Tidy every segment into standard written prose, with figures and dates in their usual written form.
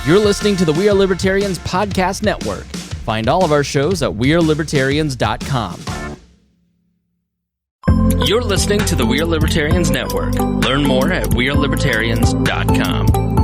You're listening to the We Are Libertarians Podcast Network. Find all of our shows at wearelibertarians.com. You're listening to the We Are Libertarians Network. Learn more at wearelibertarians.com.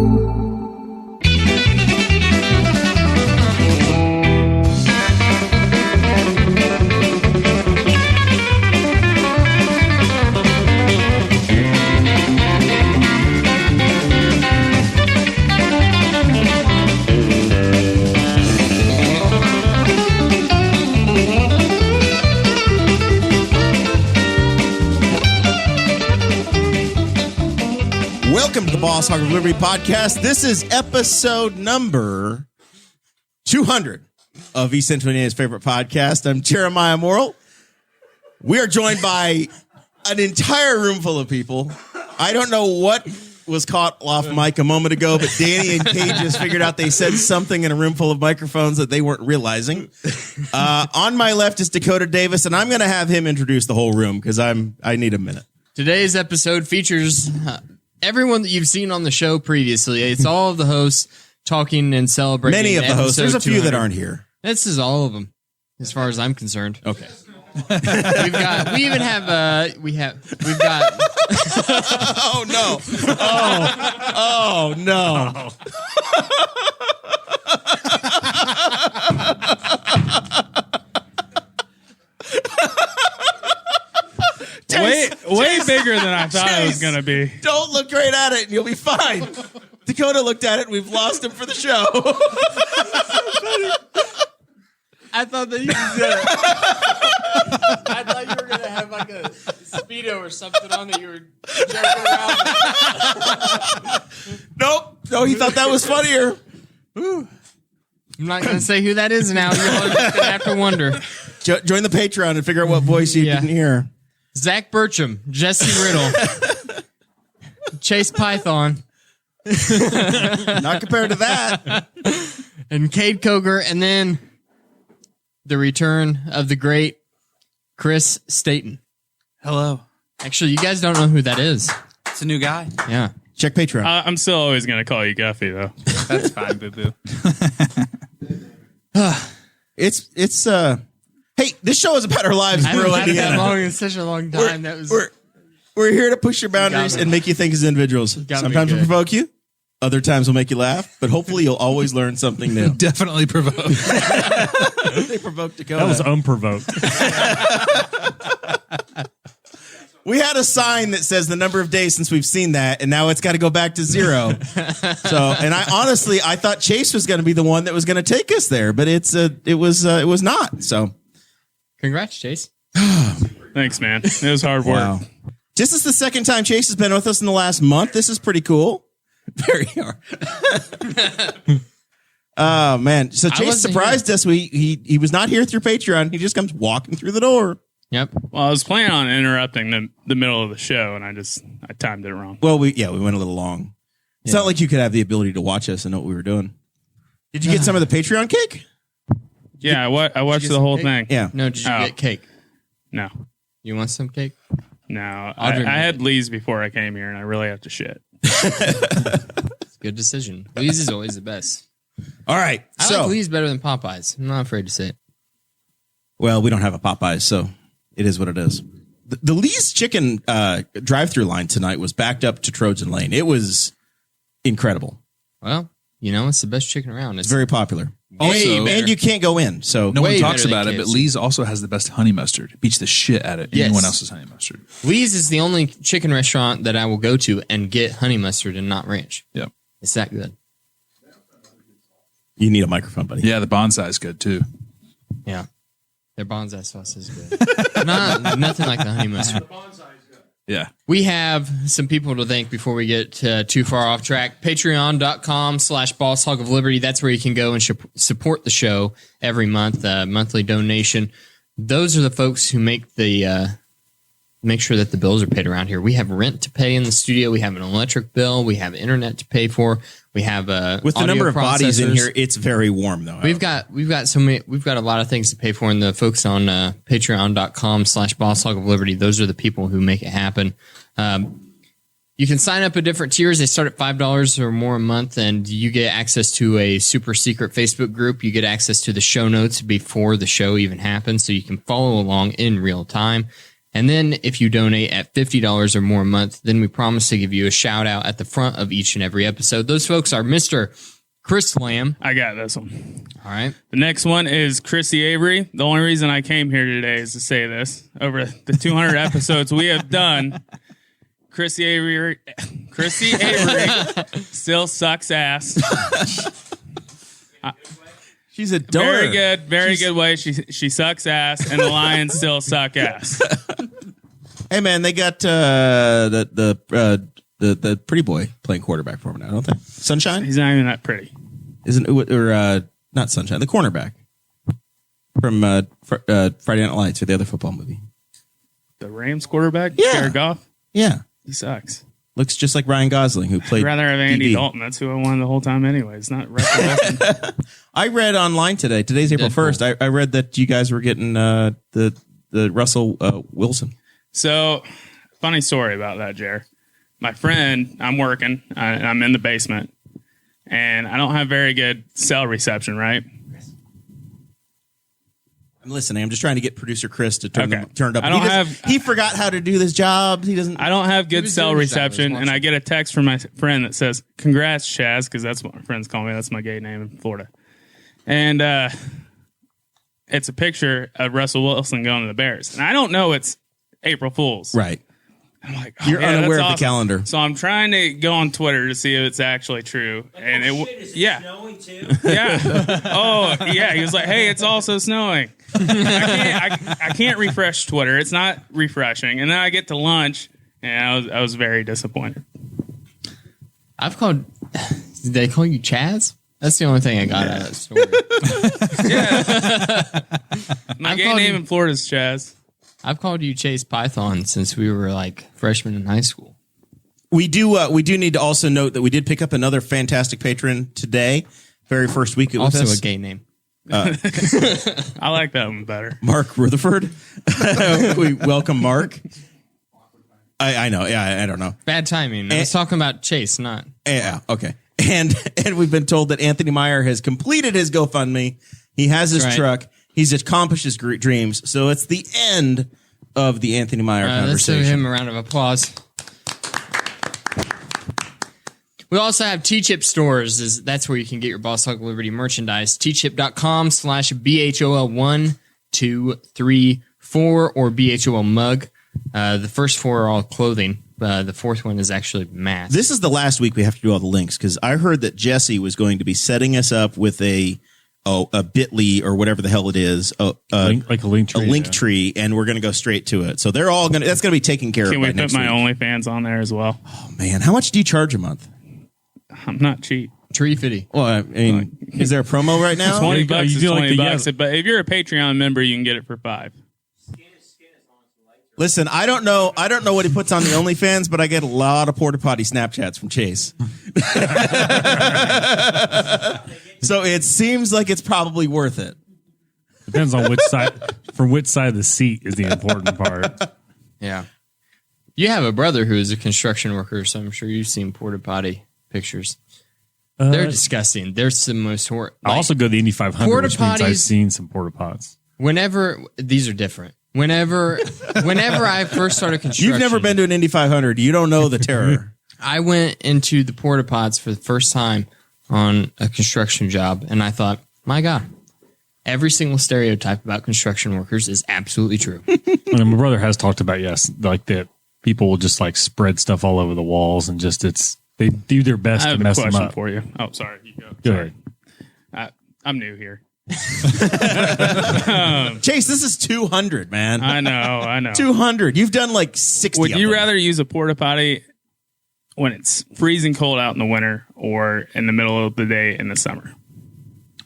Welcome to the Boss Hog of Liberty podcast. This is episode number 200 of East Central Indiana's favorite podcast. I'm Jeremiah Morrell. We are joined by an entire room full of people. I don't know what was caught off mic a moment ago, but Danny and Kade just figured out they said something in a room full of microphones that they weren't realizing. On my left is Dakota Davis, and I'm going to have him introduce the whole room because I need a minute. Today's episode features everyone that you've seen on the show previously. It's all of the hosts talking and celebrating. Many of the hosts. There's a few that aren't here. This is all of them, as far as I'm concerned. Okay. We've got. Oh no! Oh no! Way bigger than I thought it was going to be. Don't look right at it and you'll be fine. Dakota looked at it and we've lost him for the show. I thought that I thought you were going to have like a Speedo or something on that you were jerking around. Nope. No, he thought that was funnier. I'm not going to say who that is now. You're just going to have to wonder. Join the Patreon and figure out what voice you didn't hear. Zach Burcham, Jesse Riddle, Chase Python. Not compared to that. And Kade Koger, and then the return of the great Chris Stayton. Hello. Actually, you guys don't know who that is. It's a new guy. Yeah. Check Patreon. I'm still always going to call you Guffey, though. That's fine, boo-boo. Hey, this show is about our lives. I haven't Rural laughed that Indiana. long in such a long time. We're here to push your boundaries and make you think as individuals. Sometimes we'll provoke you. Other times we'll make you laugh. But hopefully you'll always learn something new. Definitely provoke. They provoked Dakota. That was unprovoked. We had a sign that says the number of days since we've seen that, and now it's got to go back to 0. And I thought Chase was going to be the one that was going to take us there, but it was not. So, Congrats, Chase. Thanks, man. It was hard work. Wow. This is the second time Chase has been with us in the last month. This is pretty cool. Very hard. Oh man! So Chase surprised us. He was not here through Patreon. He just comes walking through the door. Yep. Well, I was planning on interrupting the middle of the show, and I timed it wrong. Well, we went a little long. It's not like you could have the ability to watch us and know what we were doing. Did you get some of the Patreon cake? Yeah, I watched the whole thing. Yeah. No, did you get cake? No. You want some cake? No. I had Lee's before I came here, and I really have to shit. It's a good decision. Lee's is always the best. All right. I like Lee's better than Popeyes. I'm not afraid to say it. Well, we don't have a Popeyes, so it is what it is. The Lee's chicken drive-through line tonight was backed up to Trojan Lane. It was incredible. Well, it's the best chicken around. It's very popular. Also, and you can't go in. So no one Way talks better about than it, but KFC. Lee's also has the best honey mustard. It beats the shit out of anyone else's honey mustard. Lee's is the only chicken restaurant that I will go to and get honey mustard and not ranch. Yep. It's that good. you need a microphone, buddy. Yeah, the bonsai is good too. Yeah. Their bonsai sauce is good. Nothing like the honey mustard. Yeah. We have some people to thank before we get too far off track. Patreon.com/Boss Hog of Liberty. That's where you can go and support the show every month, monthly donation. Those are the folks who make sure that the bills are paid around here. We have rent to pay in the studio. We have an electric bill. We have internet to pay for. We have with the number of bodies in here, it's very warm though. We've got a lot of things to pay for, and the folks on Patreon.com/Boss Hog of Liberty, those are the people who make it happen. You can sign up at different tiers. They start at $5 or more a month, and you get access to a super secret Facebook group. You get access to the show notes before the show even happens, so you can follow along in real time. And then if you donate at $50 or more a month, then we promise to give you a shout out at the front of each and every episode. Those folks are Mr. Chris Lamb. I got this one. All right. The next one is Chrissy Avery. The only reason I came here today is to say this. Over the 200 episodes we have done, Chrissy Avery still sucks ass. She's a donor. Very good way. She sucks ass, and the Lions still suck ass. Hey man, they got the pretty boy playing quarterback for him now, don't they? Sunshine? He's not even that pretty. Isn't or not Sunshine? The cornerback from Friday Night Lights or the other football movie. The Rams quarterback, Yeah. Jared Goff. Yeah, He sucks. looks just like Ryan Gosling, who played. I'd rather have Andy DD. Dalton. That's who I wanted the whole time anyway. It's not Russell Wilson. I read online today. Today's April 1st. I read that you guys were getting the Russell Wilson. So, funny story about that, Jer. My friend, I'm working. I'm in the basement, and I don't have very good cell reception, right? I'm listening. I'm just trying to get producer Chris to turn Okay. it up. I don't He forgot how to do this job. He doesn't. I don't have good was cell doing his job. I was reception, and I watching. get a text from my friend that says, "Congrats, Chaz," because that's what my friends call me. That's my gay name in Florida. And it's a picture of Russell Wilson going to the Bears. And I don't know it's April Fool's. Right. I'm like, You're man, unaware that's of the awesome. calendar. So I'm trying to go on Twitter to see if it's actually true. And yeah. Snowing too? Yeah. Oh, yeah. He was like, "Hey, it's also snowing." I can't refresh Twitter. It's not refreshing. And then I get to lunch, and I was very disappointed. I've called. Did they call you Chaz? That's the only thing I got out of that story. My I've gay called name you- in Florida is Chaz. I've called you Chase Python since we were like freshmen in high school. We do need to also note that we did pick up another fantastic patron today. Very first week with Also us. a gay name. I like that one better. Mark Rutherford. We welcome Mark. I know. Yeah, I don't know. Bad timing. I was talking about Chase, not. Yeah, okay. And we've been told that Anthony Meyer has completed his GoFundMe. He has his That's right. truck. He's accomplished his dreams. So it's the end of the Anthony Meyer Let's give conversation. him a round of applause. We also have T-Chip stores. That's where you can get your Boss Hog Liberty merchandise. tchip.com/BHOL1234 or BHOL mug. The first four are all clothing. The fourth one is actually masks. This is the last week we have to do all the links because I heard that Jesse was going to be setting us up with a Bitly or whatever the hell it is, Like a link tree. tree, and we're going to go straight to it. So they're all going to. That's going to be taken care Can of we by put next my week. OnlyFans on there as well? Oh, man, how much do you charge a month? I'm not cheap. Tree Fitty. Well, I mean, is there a promo right now? 20 you go. bucks You is do like 20 the bucks. yes. But if you're a Patreon member, you can get it for $5. Listen, I don't know what he puts on the OnlyFans, but I get a lot of porta potty Snapchats from Chase. So it seems like it's probably worth it. Depends on which side, from which side of the seat is the important part. Yeah. You have a brother who is a construction worker, so I'm sure you've seen porta potty pictures. They're disgusting. They're the most horrible. I also go to the Indy 500, Porta which means I've potties- seen some porta pots. Whenever these are different. Whenever I first started construction, You've never been to an Indy 500. You don't know the terror. I went into the porta pots for the first time on a construction job, and I thought, my God, every single stereotype about construction workers is absolutely true. And my brother has talked about, yes, like that people will just like spread stuff all over the walls and just they do their best I to have a mess them question up. for you. Oh, sorry. You go. Go Sorry. ahead. I'm new here. Chase, this is 200, man. I know. 200. You've done like 60 Would of you them. rather use a porta potty when it's freezing cold out in the winter or in the middle of the day in the summer?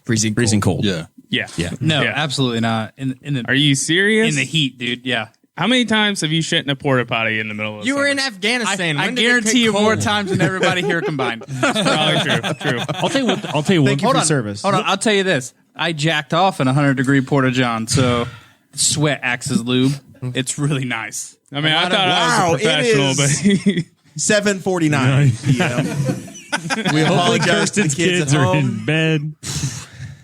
freezing cold? Yeah. Yeah. Yeah. No, Yeah. absolutely not. In the Are you serious? in the heat, dude. Yeah. How many times have you shit in a porta potty in the middle of You summer? were in Afghanistan. I When did it guarantee get you more cold? times than everybody here combined. Probably true. I'll tell you what. I'll tell you what. Thank you Hold for on. service. Hold on. I'll tell you this. I jacked off in a 100-degree Porta John, so sweat acts as lube. It's really nice. I mean, I thought Wow, I was a it professional, is- but 7:49 p.m. We apologize to the kids at are home. in bed.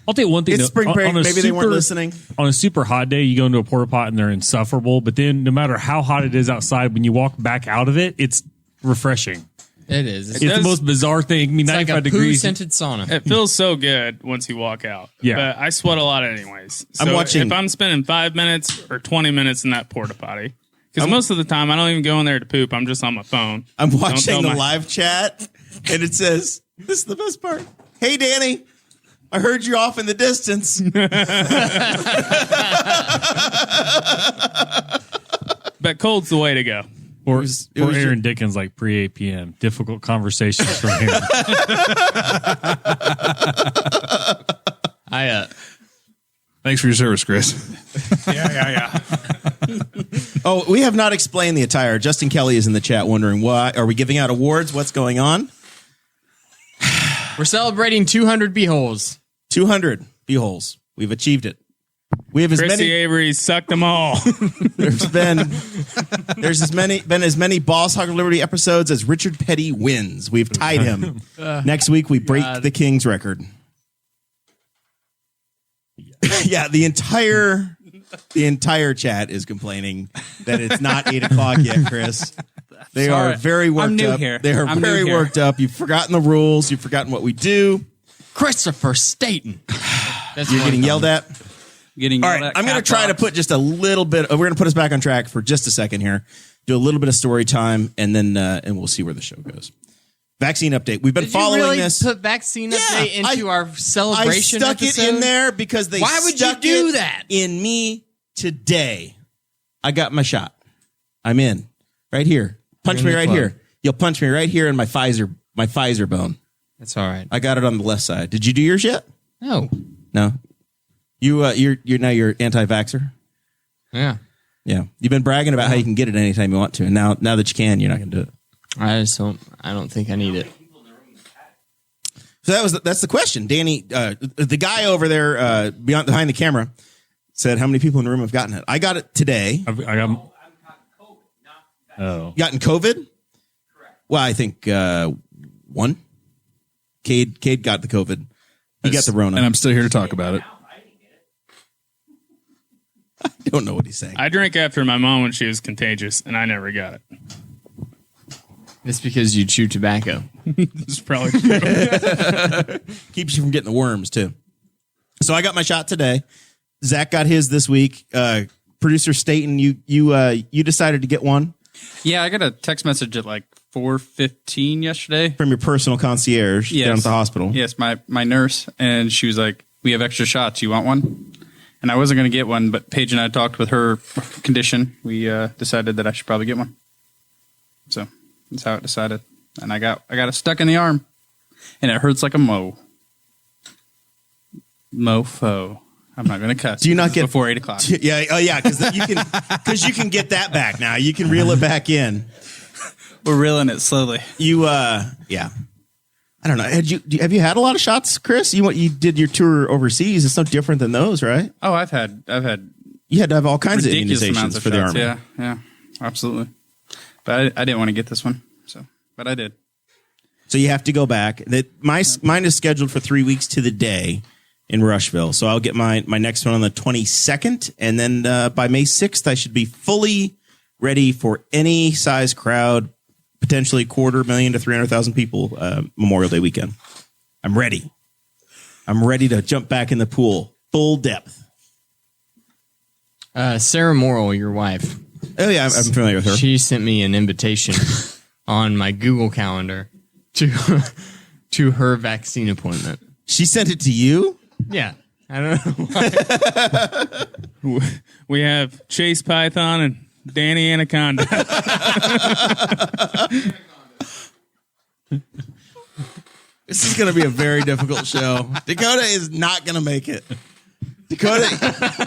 I'll tell you one thing. It's though, spring break. on a Maybe they weren't listening. On a super hot day, you go into a porta pot and they're insufferable. But then, no matter how hot it is outside, when you walk back out of it, it's refreshing. It is. It's the most bizarre thing. I mean, It's like 95 a degrees. poo-scented sauna. It feels so good once you walk out. Yeah. But I sweat a lot anyways. So I'm watching- if I'm spending 5 minutes or 20 minutes in that porta potty, because most of the time I don't even go in there to poop. I'm just on my phone. I'm Don't watching tell the my- live chat, and it says, "This is the best part." Hey, Danny, I heard you off in the distance. But cold's the way to go. Or was Aaron Dickens, like pre 8 p.m. Difficult conversations from him. Thanks for your service, Chris. Oh, we have not explained the attire. Justin Kelly is in the chat wondering why. Are we giving out awards? What's going on? We're celebrating 200 BHOLs. 200 B-holes. We've achieved it. We have as Chrissy many. Avery sucked them all. There's been as many Boss Hog of Liberty episodes as Richard Petty wins. We've tied him. Next week we break the King's record. Yeah, the entire chat is complaining that it's not 8 o'clock yet, Chris. They Sorry. are very worked I'm new up. here. They are I'm new very here. worked up. You've forgotten the rules. You've forgotten what we do. Christopher Stayton. That's You're what getting I'm yelled at. Getting All yelled right, at I'm going to cat try to box. put just a little bit. We're going to put us back on track for just a second here. Do a little bit of story time, and then and we'll see where the show goes. Vaccine update. We've been Did following you really this. put vaccine update into our I celebration stuck episode? it in there because they Why would you stuck do it that? in me today. I got my shot. I'm in right here. Punch You're me in the right club. here. You'll punch me right here in my Pfizer bone. That's all right. I got it on the left side. Did you do yours yet? No. No. You're now you're anti-vaxxer. Yeah. Yeah, you've been bragging about how you can get it anytime you want to, and now that you can, you're not going to do it. I don't think I need it. So that's the question, Danny. The guy over there behind the camera said, "How many people in the room have gotten it?" I got it today. I got. Oh, Gotten COVID? Correct. Well, I think one. Kade got the COVID. He got the Rona. And I'm still here to talk about it. I don't know what he's saying. I drank after my mom when she was contagious, and I never got it. It's because you chew tobacco. It's probably true. Keeps you from getting the worms too. So I got my shot today. Zach got his this week. Producer Stayton, you decided to get one Yeah, I got a text message at like 4:15 yesterday. from your personal concierge down at the hospital. Yes, my nurse, and she was like, "We have extra shots. You want one?" And I wasn't going to get one, but Paige and I talked with her condition. We decided that I should probably get one. So that's how it decided. And I got it stuck in the arm, and it hurts like a mofo. I'm not going to cuss. Do you not get before 8 o'clock? Yeah, oh yeah, because you can get that back now. You can reel it back in. We're reeling it slowly. Yeah. I don't know. Have you had a lot of shots, Chris? You did your tour overseas. It's no different than those, right? Oh, I've had You had to have all kinds of ridiculous amounts immunizations of for the shots. army. Yeah, absolutely. But I didn't want to get this one, but I did. So you have to go back. Mine is scheduled for 3 weeks to the day in Rushville. So I'll get my next one on the 22nd, and then by May 6th, I should be fully ready for any size crowd, potentially 250,000 to 300,000 people Memorial Day weekend. I'm ready. I'm ready to jump back in the pool, full depth. Sarah Morrell, your wife, Oh yeah, I'm familiar with her. she sent me an invitation on my Google Calendar to her vaccine appointment. She sent it to you? Yeah. I don't know why. We have Chase Python and Danny Anaconda. This is going to be a very difficult show. Dakota is not going to make it. Dakota,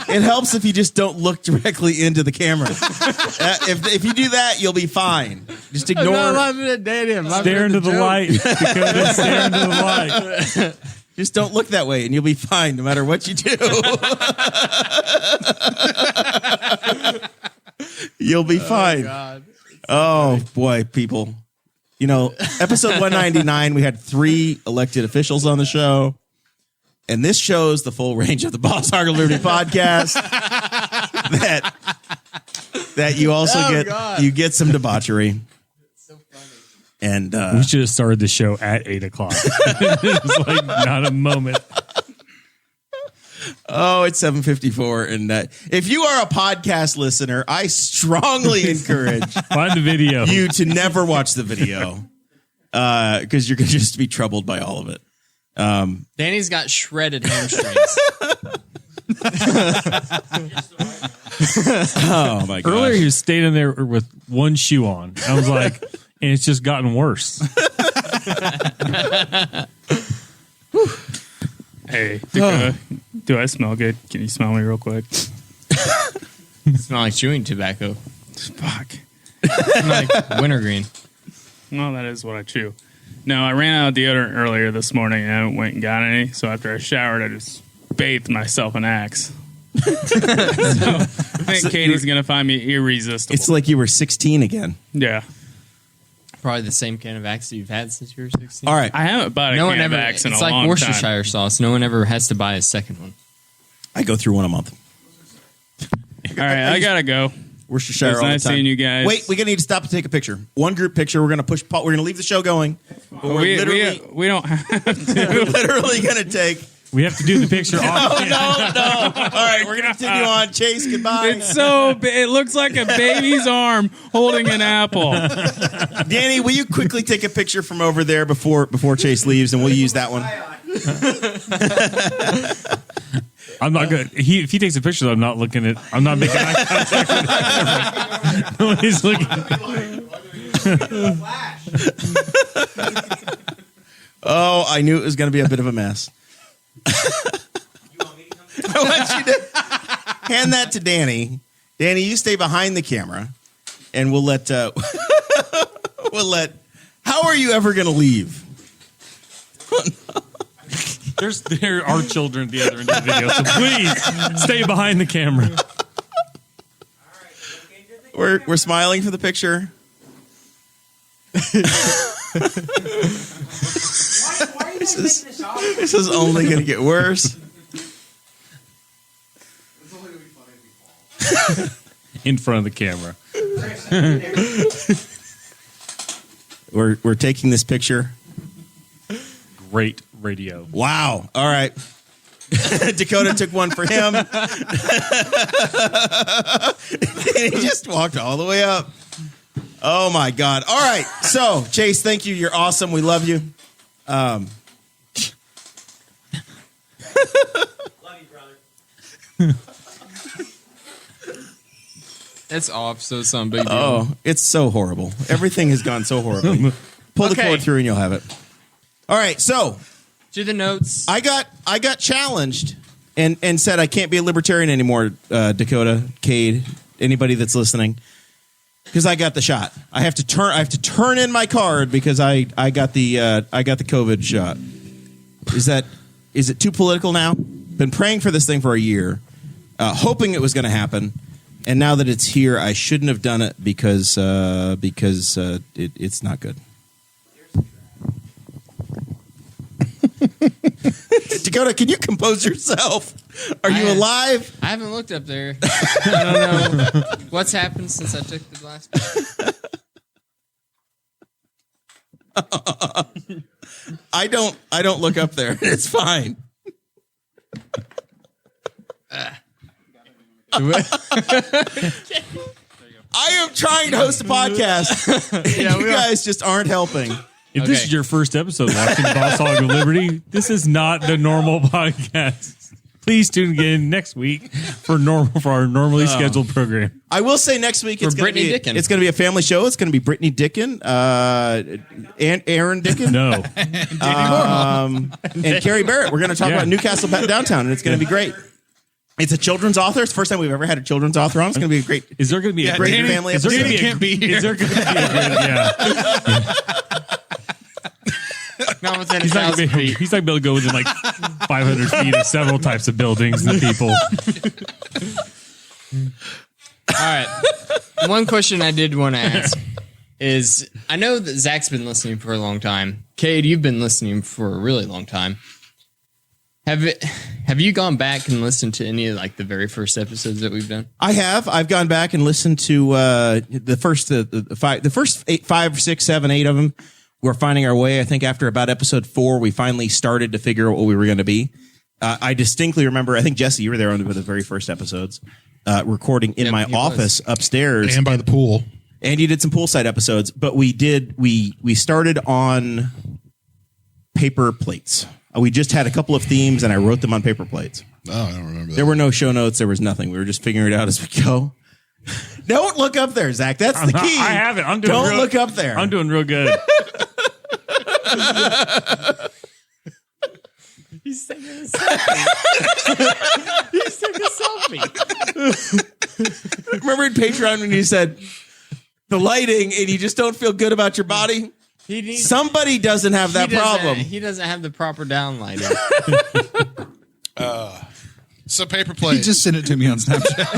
it helps if you just don't look directly into the camera. If you do that, you'll be fine. Just ignore. I'm going to date him. stare into the light. Dakota, stare into the light. Just don't look that way, and you'll be fine no matter what you do. You'll be fine. God. Oh boy, people. episode 199, we had 3 elected officials on the show. And this shows the full range of the Boss Hog of Liberty podcast. that you also you get some debauchery. It's so funny. And we should have started the show at 8 o'clock. It was like not a moment. Oh, it's 7:54, and if you are a podcast listener, I strongly encourage Find the video. you to never watch the video because you're going to just be troubled by all of it. Danny's got shredded hamstrings. Oh my god! Earlier, he was standing there with one shoe on. I was like, and it's just gotten worse. Hey, Dakota, do I smell good? Can you smell me real quick? Smell like chewing tobacco. Fuck. Smell like wintergreen. Well, that is what I chew. No, I ran out of deodorant earlier this morning and I went and got any. So after I showered, I just bathed myself in Axe. So I think Katie's going to find me irresistible. It's like you were 16 again. Yeah. Probably the same can of Axe that you've had since you were 16. All right. I haven't bought a can of Axe in a It's long like time. Worcestershire sauce. No one ever has to buy a second one. I go through one a month. All right, I got to go. Worcestershire It was all nice the time. seeing you guys. Wait, we're gonna need to stop to take a picture. One group picture. We're gonna push. We're gonna leave the show going. But we're We don't have to. we're literally gonna take. We have to do the picture off. No. All right, we're gonna continue on. Chase, goodbye. It's so it looks like a baby's arm holding an apple. Danny, will you quickly take a picture from over there before Chase leaves, and we'll use that one. I'm not good. If he takes a picture, I'm not looking at. I'm not making eye contact. Nobody's looking. Oh, I knew it was going to be a bit of a mess. I want you to hand that to Danny. Danny, you stay behind the camera, and we'll let. How are you ever going to leave? There are children at the other end of the video, so please stay behind the camera. We're smiling for the picture. This is only going to get worse. In front of the camera. We're taking this picture. Great radio. Wow. All right. Dakota took one for him. And he just walked all the way up. Oh my God. All right. So, Chase, thank you. You're awesome. We love you. Love you, brother. It's off, so it's some big deal. Oh, it's so horrible. Everything has gone so horribly. Pull the Okay. cord through and you'll have it. All right. So, Do the notes. I got challenged and said I can't be a libertarian anymore, Dakota, Kade, anybody that's listening. Because I got the shot. I have to turn in my card because I got the COVID shot. Is it too political now? Been praying for this thing for a year, hoping it was going to happen, and now that it's here, I shouldn't have done it because it's not good. Dakota, can you compose yourself? Are you alive? I haven't looked up there. I don't know what's happened since I took the last picture. I don't look up there. It's fine. I am trying to host a podcast. And you guys just aren't helping. If this is your first episode watching Boss Hog of Liberty, this is not the normal podcast. Please tune in next week for our normally scheduled program. I will say next week it's going to Brittany be Dickin. it's going to be a family show. It's going to be Brittany Dickin, and Aaron Dickin, No. and Carrie Barrett. We're going to talk about Newcastle downtown, and it's going to be great. It's a children's author. It's the first time we've ever had a children's author on. It's going to be a great. Is there going to be a great great family Is there going episode. to be a, is there going to be a great, yeah. Not within He's not 1,000 going feet. to be able to go within like 500 feet of several types of buildings and people. All right. One question I did want to ask is I know that Zach's been listening for a long time. Kade, you've been listening for a really long time. Have you gone back and listened to any of like the very first episodes that we've done? I have. I've gone back and listened to the first 5, 6, 7, 8 of them. We're finding our way. I think after about episode 4, we finally started to figure out what we were going to be. I distinctly remember. I think Jesse, you were there on the very first episodes, recording in my office upstairs and by the pool. And you did some poolside episodes, but we started on paper plates. We just had a couple of themes, and I wrote them on paper plates. Oh, I don't remember that. There were no show notes. There was nothing. We were just figuring it out as we go. Don't look up there, Zach. That's the key. I haven't. I'm doing Don't look up there. I'm doing real good. He's taking a selfie. He's taking a selfie. Remember in Patreon when you said the lighting and you just don't feel good about your body? Somebody doesn't have that problem. He doesn't have the proper downlighting. So paper plate. He just sent it to me on Snapchat.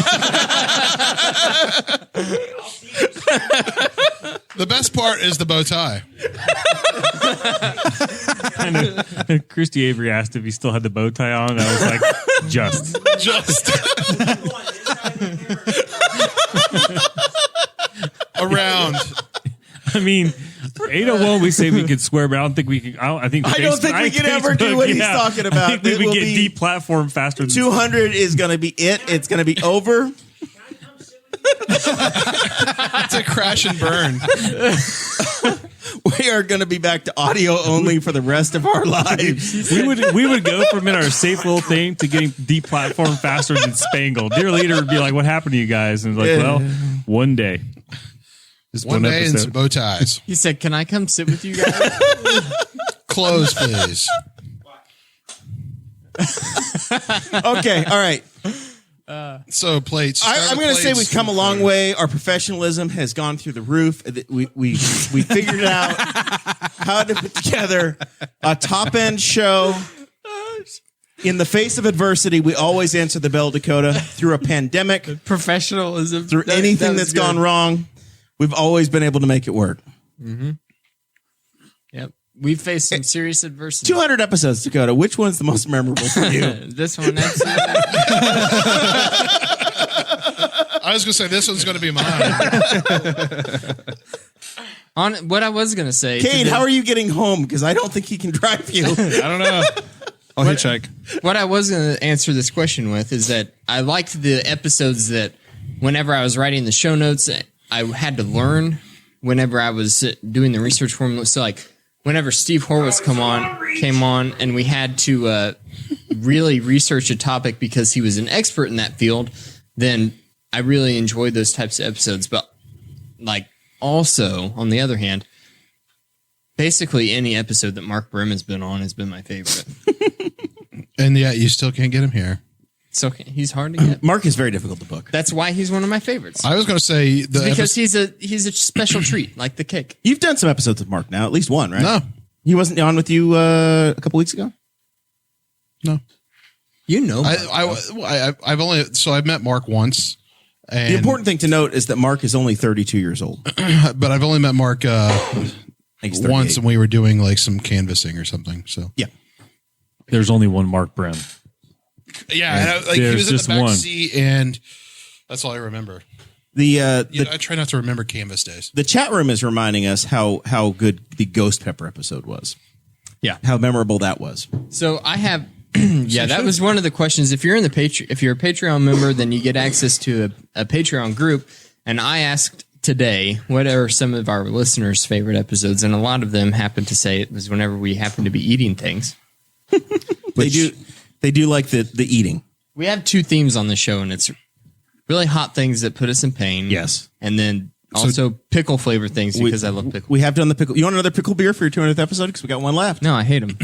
The best part is the bow tie. And Christy Avery asked if he still had the bow tie on. And I was like, just. Around. I mean, 801, we say we could swear, but I don't think we can. I don't think we can ever do what he's talking about. I think we would get deep platform faster than 200 is going to be it. It's going to be over. It's a crash and burn. We are going to be back to audio only for the rest of our lives. We would go from in our safe little thing to getting deep platform faster than Spangled. Dear leader would be like, "What happened to you guys?" And it's like, well, one day. Just one day and some bow ties. He said, "Can I come sit with you guys?" Close, please. Okay, all right. So plates. I'm going to say we've come a long way. Our professionalism has gone through the roof. We figured out how to put together a top end show. In the face of adversity, we always answer the bell, Dakota. Through a pandemic, Professionalism. through anything that's gone wrong, we've always been able to make it work. Mm-hmm. Yep. We've faced some serious adversity. 200 episodes, Dakota. Which one's the most memorable for you? This one, absolutely. I was going to say this one's going to be mine. On what I was going to say. Kade, how are you getting home? Because I don't think he can drive you. I don't know. I'll hitchhike. What I was going to answer this question with is that I liked the episodes that whenever I was writing the show notes, I had to learn whenever I was doing the research for them. So like whenever Steve Horwitz came on and we had to really research a topic because he was an expert in that field, then I really enjoyed those types of episodes. But like also on the other hand, basically any episode that Mark Burcham has been on has been my favorite. And yet you still can't get him here. So he's hard to get. Mark is very difficult to book. That's why he's one of my favorites. I was going to say because he's a special treat, like the kick. You've done some episodes with Mark now, at least one, right? No. He wasn't on with you a couple weeks ago? No. You know, I've met Mark once. And the important thing to note is that Mark is only 32 years old. But I've only met Mark once when we were doing like some canvassing or something. So yeah. There's only one Mark Burcham. Yeah, he was in the back seat, and that's all I remember. I try not to remember canvas days. The chat room is reminding us how good the Ghost Pepper episode was. Yeah, how memorable that was. So I have, that was one of the questions. If you're in the if you're a Patreon member, then you get access to a Patreon group. And I asked today, what are some of our listeners' favorite episodes? And a lot of them happened to say it was whenever we happened to be eating things. They do like the eating. We have two themes on the show, and it's really hot things that put us in pain. Yes. And then also pickle flavor things because I love pickle. We have done the pickle. You want another pickle beer for your 200th episode? Because we got one left. No, I hate them.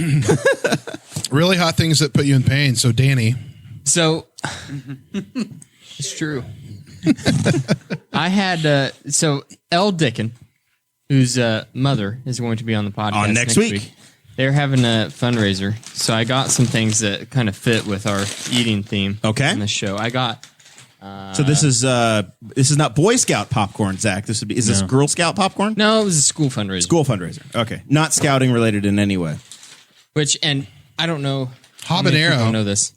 Really hot things that put you in pain. So, Danny. So, it's true. I had, Elle Dickin, whose mother is going to be on the podcast next week. They're having a fundraiser, so I got some things that kind of fit with our eating theme on the show. I got So this is not Boy Scout popcorn, Zach. Is this Girl Scout popcorn? No, it was a school fundraiser. School fundraiser. Okay, not scouting related in any way. And I don't know. Habanero. Know this.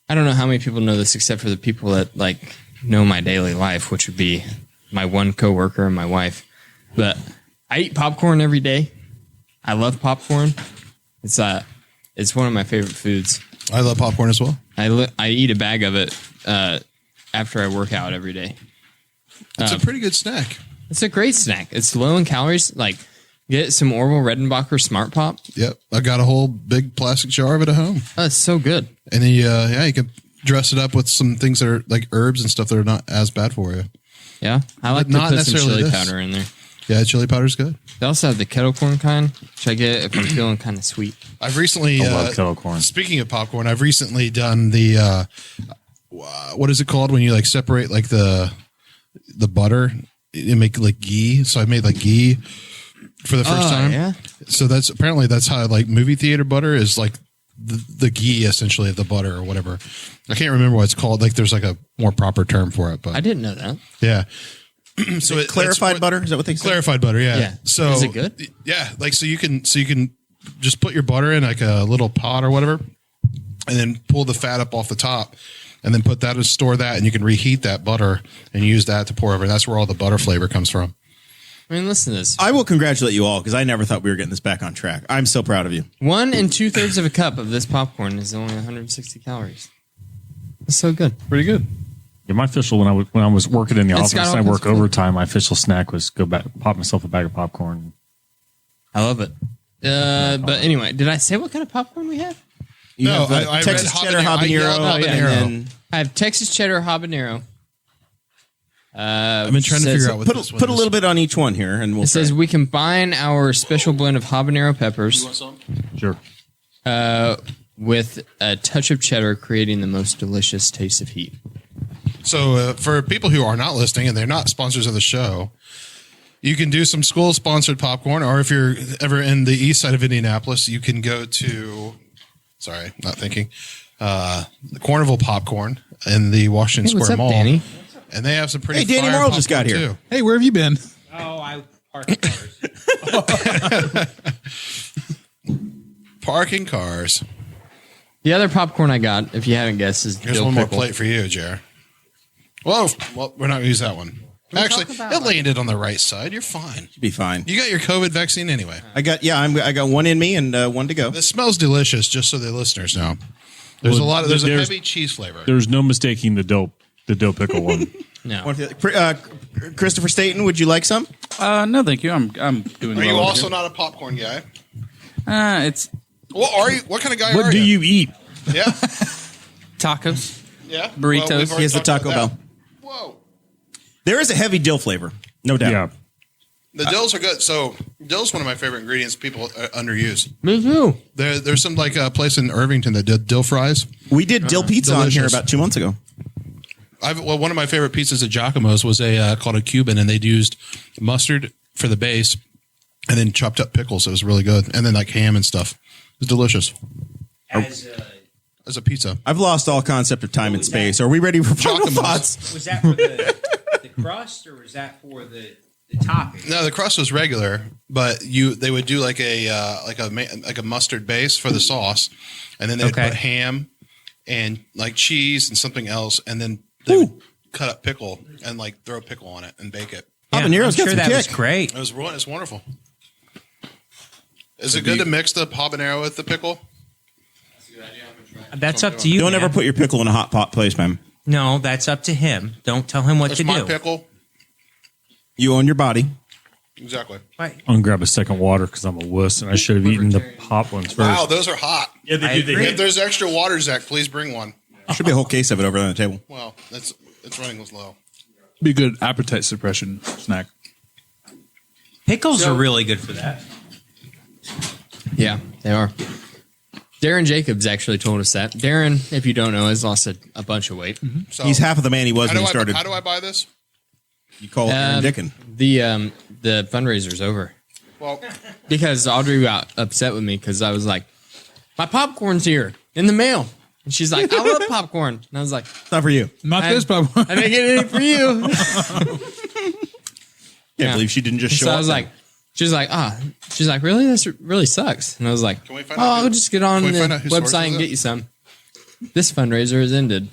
I don't know how many people know this, except for the people that like know my daily life, which would be my one coworker and my wife. But I eat popcorn every day. I love popcorn. It's one of my favorite foods. I love popcorn as well. I eat a bag of it after I work out every day. It's a pretty good snack. It's a great snack. It's low in calories. Like, get some Orville Redenbacher Smart Pop. Yep. I got a whole big plastic jar of it at home. Oh, it's so good. And then, you can dress it up with some things that are like herbs and stuff that are not as bad for you. Yeah. I like to put some chili powder in there. Yeah, chili powder's good. They also have the kettle corn kind, which I get if I'm feeling kind of sweet. I've recently, I love kettle corn. Speaking of popcorn, I've recently done the, what is it called when you like separate like the butter and make like ghee? So I made like ghee for the first time. Yeah. So that's how like movie theater butter is like the ghee essentially of the butter or whatever. I can't remember what it's called. Like there's like a more proper term for it, but I didn't know that. Yeah. So clarified butter, is that what they say? Clarified butter, yeah. Yeah. So is it good? Yeah, like so you can just put your butter in like a little pot or whatever, and then pull the fat up off the top, and then put that and store that, and you can reheat that butter and use that to pour over. That's where all the butter flavor comes from. I mean, listen to this. I will congratulate you all because I never thought we were getting this back on track. I'm so proud of you. 1 2/3 of a cup of this popcorn is only 160 calories. It's so good. Pretty good. Yeah, my official when I was working in the It's office, got I all work kinds of overtime. My official snack was pop myself a bag of popcorn. I love it. But anyway, did I say what kind of popcorn we have? You No, have, I Texas read cheddar habanero. I yelled habanero, habanero. and then I have Texas cheddar habanero. I've been trying to figure out what this one put a is. little bit on each one here, and we'll. It says we combine our special blend of habanero peppers Sure. with a touch of cheddar, creating the most delicious taste of heat. So for people who are not listening and they're not sponsors of the show, you can do some school-sponsored popcorn, or if you're ever in the east side of Indianapolis, you can go to, the Cornville Popcorn in the Washington Hey, what's Square up, Mall. Danny? And they have some pretty Hey, Danny fire Morrell just got popcorn, here. too. Hey, where have you been? Oh, I parked cars. Parking cars. The other popcorn I got, if you haven't guessed, is Here's dill one more pickle. plate for you, Jer. Well, we're not going to use that one. Actually, it landed on the right side. You're fine. be fine. You got your COVID vaccine anyway. I got one in me and one to go. This smells delicious, just so the listeners know. There's a heavy cheese flavor. There's no mistaking the dill pickle one. No. Christopher Stayton, would you like some? No, thank you. I'm doing. Are you well also not a popcorn guy? It's What are you? What kind of guy What are do you? you eat? Yeah, tacos. yeah. Burritos. we've already He has the talked Taco about Bell. that. Whoa, There is a heavy dill flavor, no doubt. Yeah. the dills are good. So dill's one of my favorite ingredients. People underuse. Me too. There's some like a place in Irvington that did dill fries. We did dill pizza on here delicious. about 2 months ago. One of my favorite pizzas at Giacomo's was called a Cuban, and they'd used mustard for the base, and then chopped up pickles. It was really good, and then like ham and stuff. It was delicious as a pizza. I've lost all concept of time and space. Are we ready for final Giacomo's. thoughts? Was that for the crust or was that for the topping? No, the crust was regular, but they would do like a mustard base for the sauce, and then they would put ham and like cheese and something else, and then they would cut up pickle and like throw a pickle on it and bake it. Habanero's got some that kick. was great. It's wonderful. Is it good to mix the habanero with the pickle? That's up to you. Don't man. ever put your pickle in a hot pot place, man. No, that's up to him. Don't tell him what That's to my do. pickle. You own your body. Exactly. Right. I'm gonna grab a second water because I'm a wuss and I should have eaten the hot ones first. Wow, those are hot. Yeah, I agree. If there's extra water, Zach, please bring one. Should be a whole case of it over on the table. Well, it's running low. Be a good appetite suppression snack. Pickles are really good for that. Yeah, they are. Darren Jacobs actually told us that. Darren, if you don't know, has lost a bunch of weight. So He's half of the man he was when he started. How do I buy this? You call Aaron Dickin. The fundraiser's over Well, because Audrey got upset with me because I was like, my popcorn's here in the mail. And she's like, I love popcorn. And I was like, It's not for you. Not this popcorn. I didn't get anything for you. Can't believe she didn't just show So up. I was like, she's like, really? This really sucks. And I was like, Can we find out I'll who- just get on can the we find out whose source website is and it? get you some. This fundraiser has ended.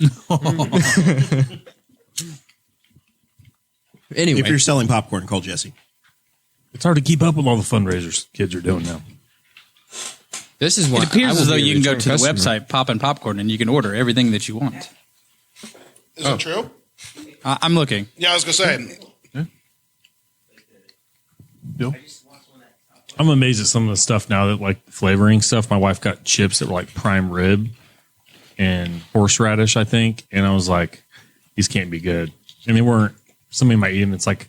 Anyway, if you're selling popcorn, call Jesse. It's hard to keep up with all the fundraisers kids are doing now. this is what It appears I will as though be a you can go return to the customer. website, Poppin' Popcorn, and you can order everything that you want. Is it true? I'm looking. Yeah, I was gonna say. Bill? I'm amazed at some of the stuff now that like flavoring stuff. My wife got chips that were like prime rib and horseradish, I think. And I was like, these can't be good. And they weren't, somebody might eat them. It's like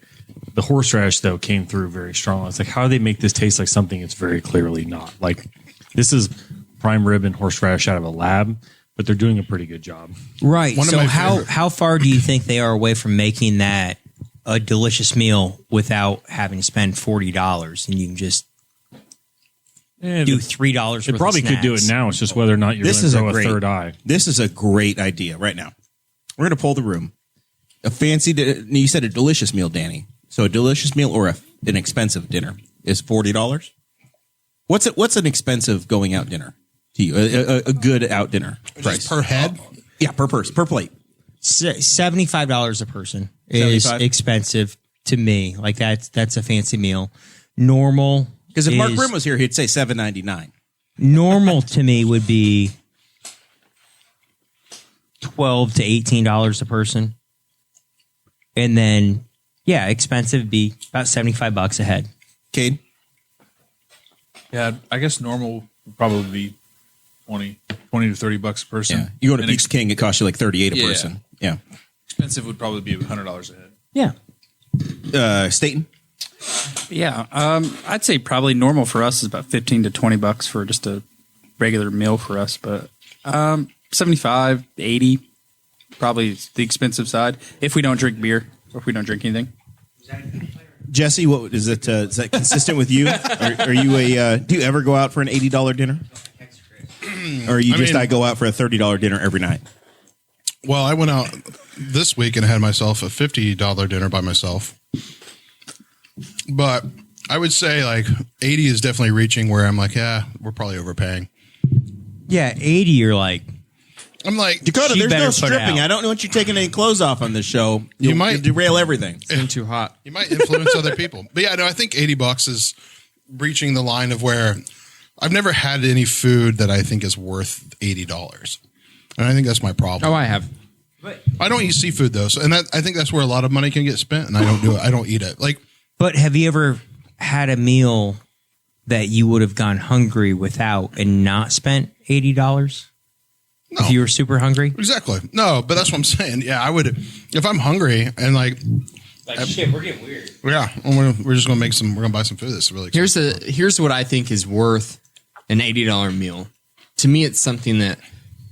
the horseradish though came through very strong. It's like, how do they make this taste like something it's very clearly not? Like this is prime rib and horseradish out of a lab, but they're doing a pretty good job. Right. One of So my how favorite- how far do you think they are away from making that a delicious meal without having to spend $40 and you can just And do $3? it probably could do it now. It's just whether or not you're This going is to a grow a great- third eye. This is a great idea right now. We're going to pull the room. A fancy, you said a delicious meal, Danny. So a delicious meal or an expensive dinner is $40. What's an expensive going out dinner to you? A good out dinner price Just per head? Yeah, per person, per plate. $75 a person is 75? expensive to me. Like that's a fancy meal. Normal, Because if Mark is- Grimm was here, he'd say $7.99. normal to me would be $12 to $18 a person, and then expensive would be about $75 a head. Kade? Yeah, I guess normal would probably be 20 to $30 a person. Yeah. You go to And Beach King, it costs you like $38 a Yeah. person. Yeah. expensive would probably be $100 a head. Yeah. Stayton? Yeah, I'd say probably normal for us is about $15 to $20 for just a regular meal for us, but 75, 80, probably the expensive side if we don't drink beer or if we don't drink anything. Jesse, what is it? Is that consistent with you? Are you do you ever go out for an $80 dinner? Or you I go out for a $30 dinner every night? Well, I went out this week and had myself a $50 dinner by myself. But I would say like 80 is definitely reaching where I'm like, yeah, we're probably overpaying. Yeah, 80. You're like, I'm like, Dakota, She there's better no put it stripping. out. I don't want you taking any clothes off on this show. You might- you'll derail everything. It's been too hot. you might influence other people. But yeah, no, I think $80 is reaching the line of where I've never had any food that I think is worth $80. And I think that's my problem. Oh, I have. I don't eat seafood though. So, and that, I think that's where a lot of money can get spent and I don't do it. I don't eat it. Like, but have you ever had a meal that you would have gone hungry without and not spent $80? no. If you were super hungry? Exactly. No, but that's what I'm saying. Yeah, I would if I'm hungry and like shit, we're getting weird. yeah, we're just gonna make some. We're gonna buy some food. That's really expensive. Here's what I think is worth an $80 meal. To me, it's something that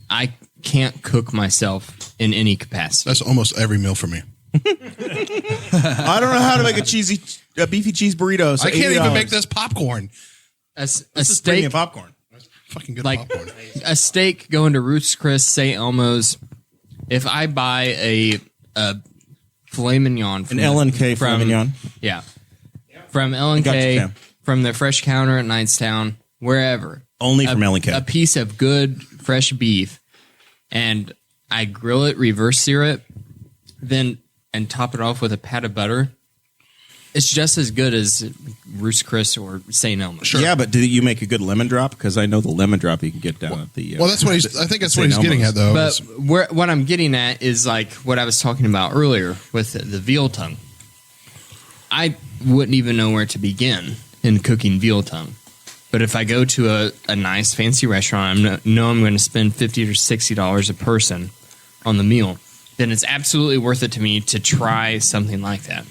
I can't cook myself in any capacity. That's almost every meal for me. I don't know how to make a beefy cheese burrito. So I can't $80. even make this popcorn. A This is steak, premium popcorn. Fucking good like popcorn. a steak going to Ruth's Chris, St. Elmo's. If I buy a filet mignon from An L&K filet from- mignon. Yeah. From L&K, Gotcha, Cam. from the fresh counter at Knightstown, wherever. Only from L&K. A piece of good fresh beef, and I grill it, reverse sear it, and top it off with a pat of butter. It's just as good as Ruth's Chris or St. Elmo's. Yeah, but do you make a good lemon drop? Because I know the lemon drop you can get down at the. Well, that's what he's. I think that's what St. he's getting Elmo's. at, though. But is- what I'm getting at is like what I was talking about earlier with the veal tongue. I wouldn't even know where to begin in cooking veal tongue. But if I go to a nice fancy restaurant, I know I'm going to spend $50 or $60 a person on the meal, then it's absolutely worth it to me to try something like that.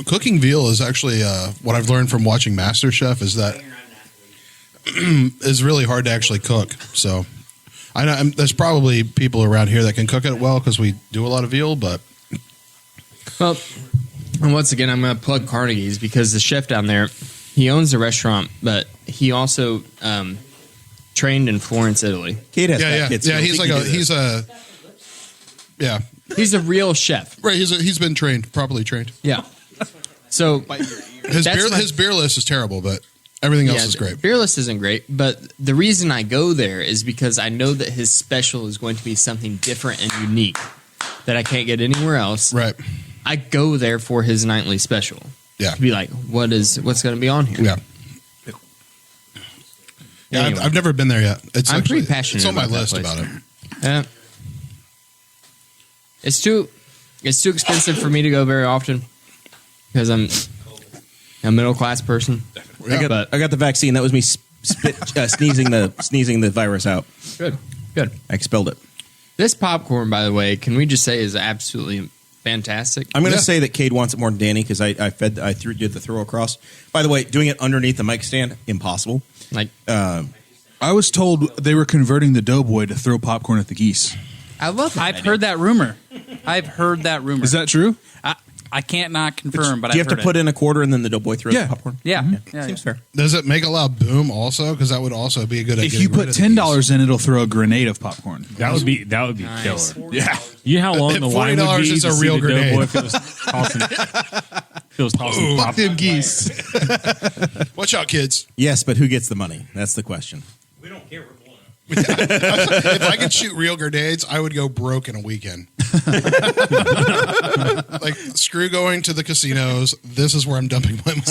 cooking veal is actually what I've learned from watching MasterChef is that is really hard to actually cook. So I know there's probably people around here that can cook it well because we do a lot of veal, but Well, and once again, I'm going to plug Carnegie's because the chef down there, he owns a restaurant, but he also trained in Florence, Italy. Kade has Yeah, fat kids. yeah. so he can do this. Yeah. He's a real chef. Right. He's been trained, properly trained. Yeah. So His beer list is terrible, but everything else is great. Fearless isn't great, but the reason I go there is because I know that his special is going to be something different and unique that I can't get anywhere else. Right. I go there for his nightly special. Yeah. To be like, what's going to be on here? Yeah. Yeah, Anyway. I've never been there yet. I'm pretty passionate It's on my about that list place. about it. It's too expensive for me to go very often because I'm a middle class person. I got the vaccine. That was me sneezing the virus out. Good. I expelled it. This popcorn, by the way, can we just say is absolutely fantastic? I'm going to say that Kade wants it more than Danny because I did the throw across. By the way, doing it underneath the mic stand, impossible. Like, I was told they were converting the doughboy to throw popcorn at the geese. I love that. I've heard that rumor. Is that true? I can't not confirm, but Do you have to put in a quarter and then the doughboy throws Yeah. the popcorn? Yeah. Seems fair. Does it make a loud boom also? Because that would also be a good idea. If you put $10 in, it'll throw a grenade of popcorn. That would be Nice. killer. Yeah. You know how long the line would $40 be is to a see real the grenade. doughboy if it was tossing Fuck them geese. Watch out, kids. Yes, but who gets the money? That's the question. If I could shoot real grenades, I would go broke in a weekend. Like, screw going to the casinos. This is where I'm dumping my money.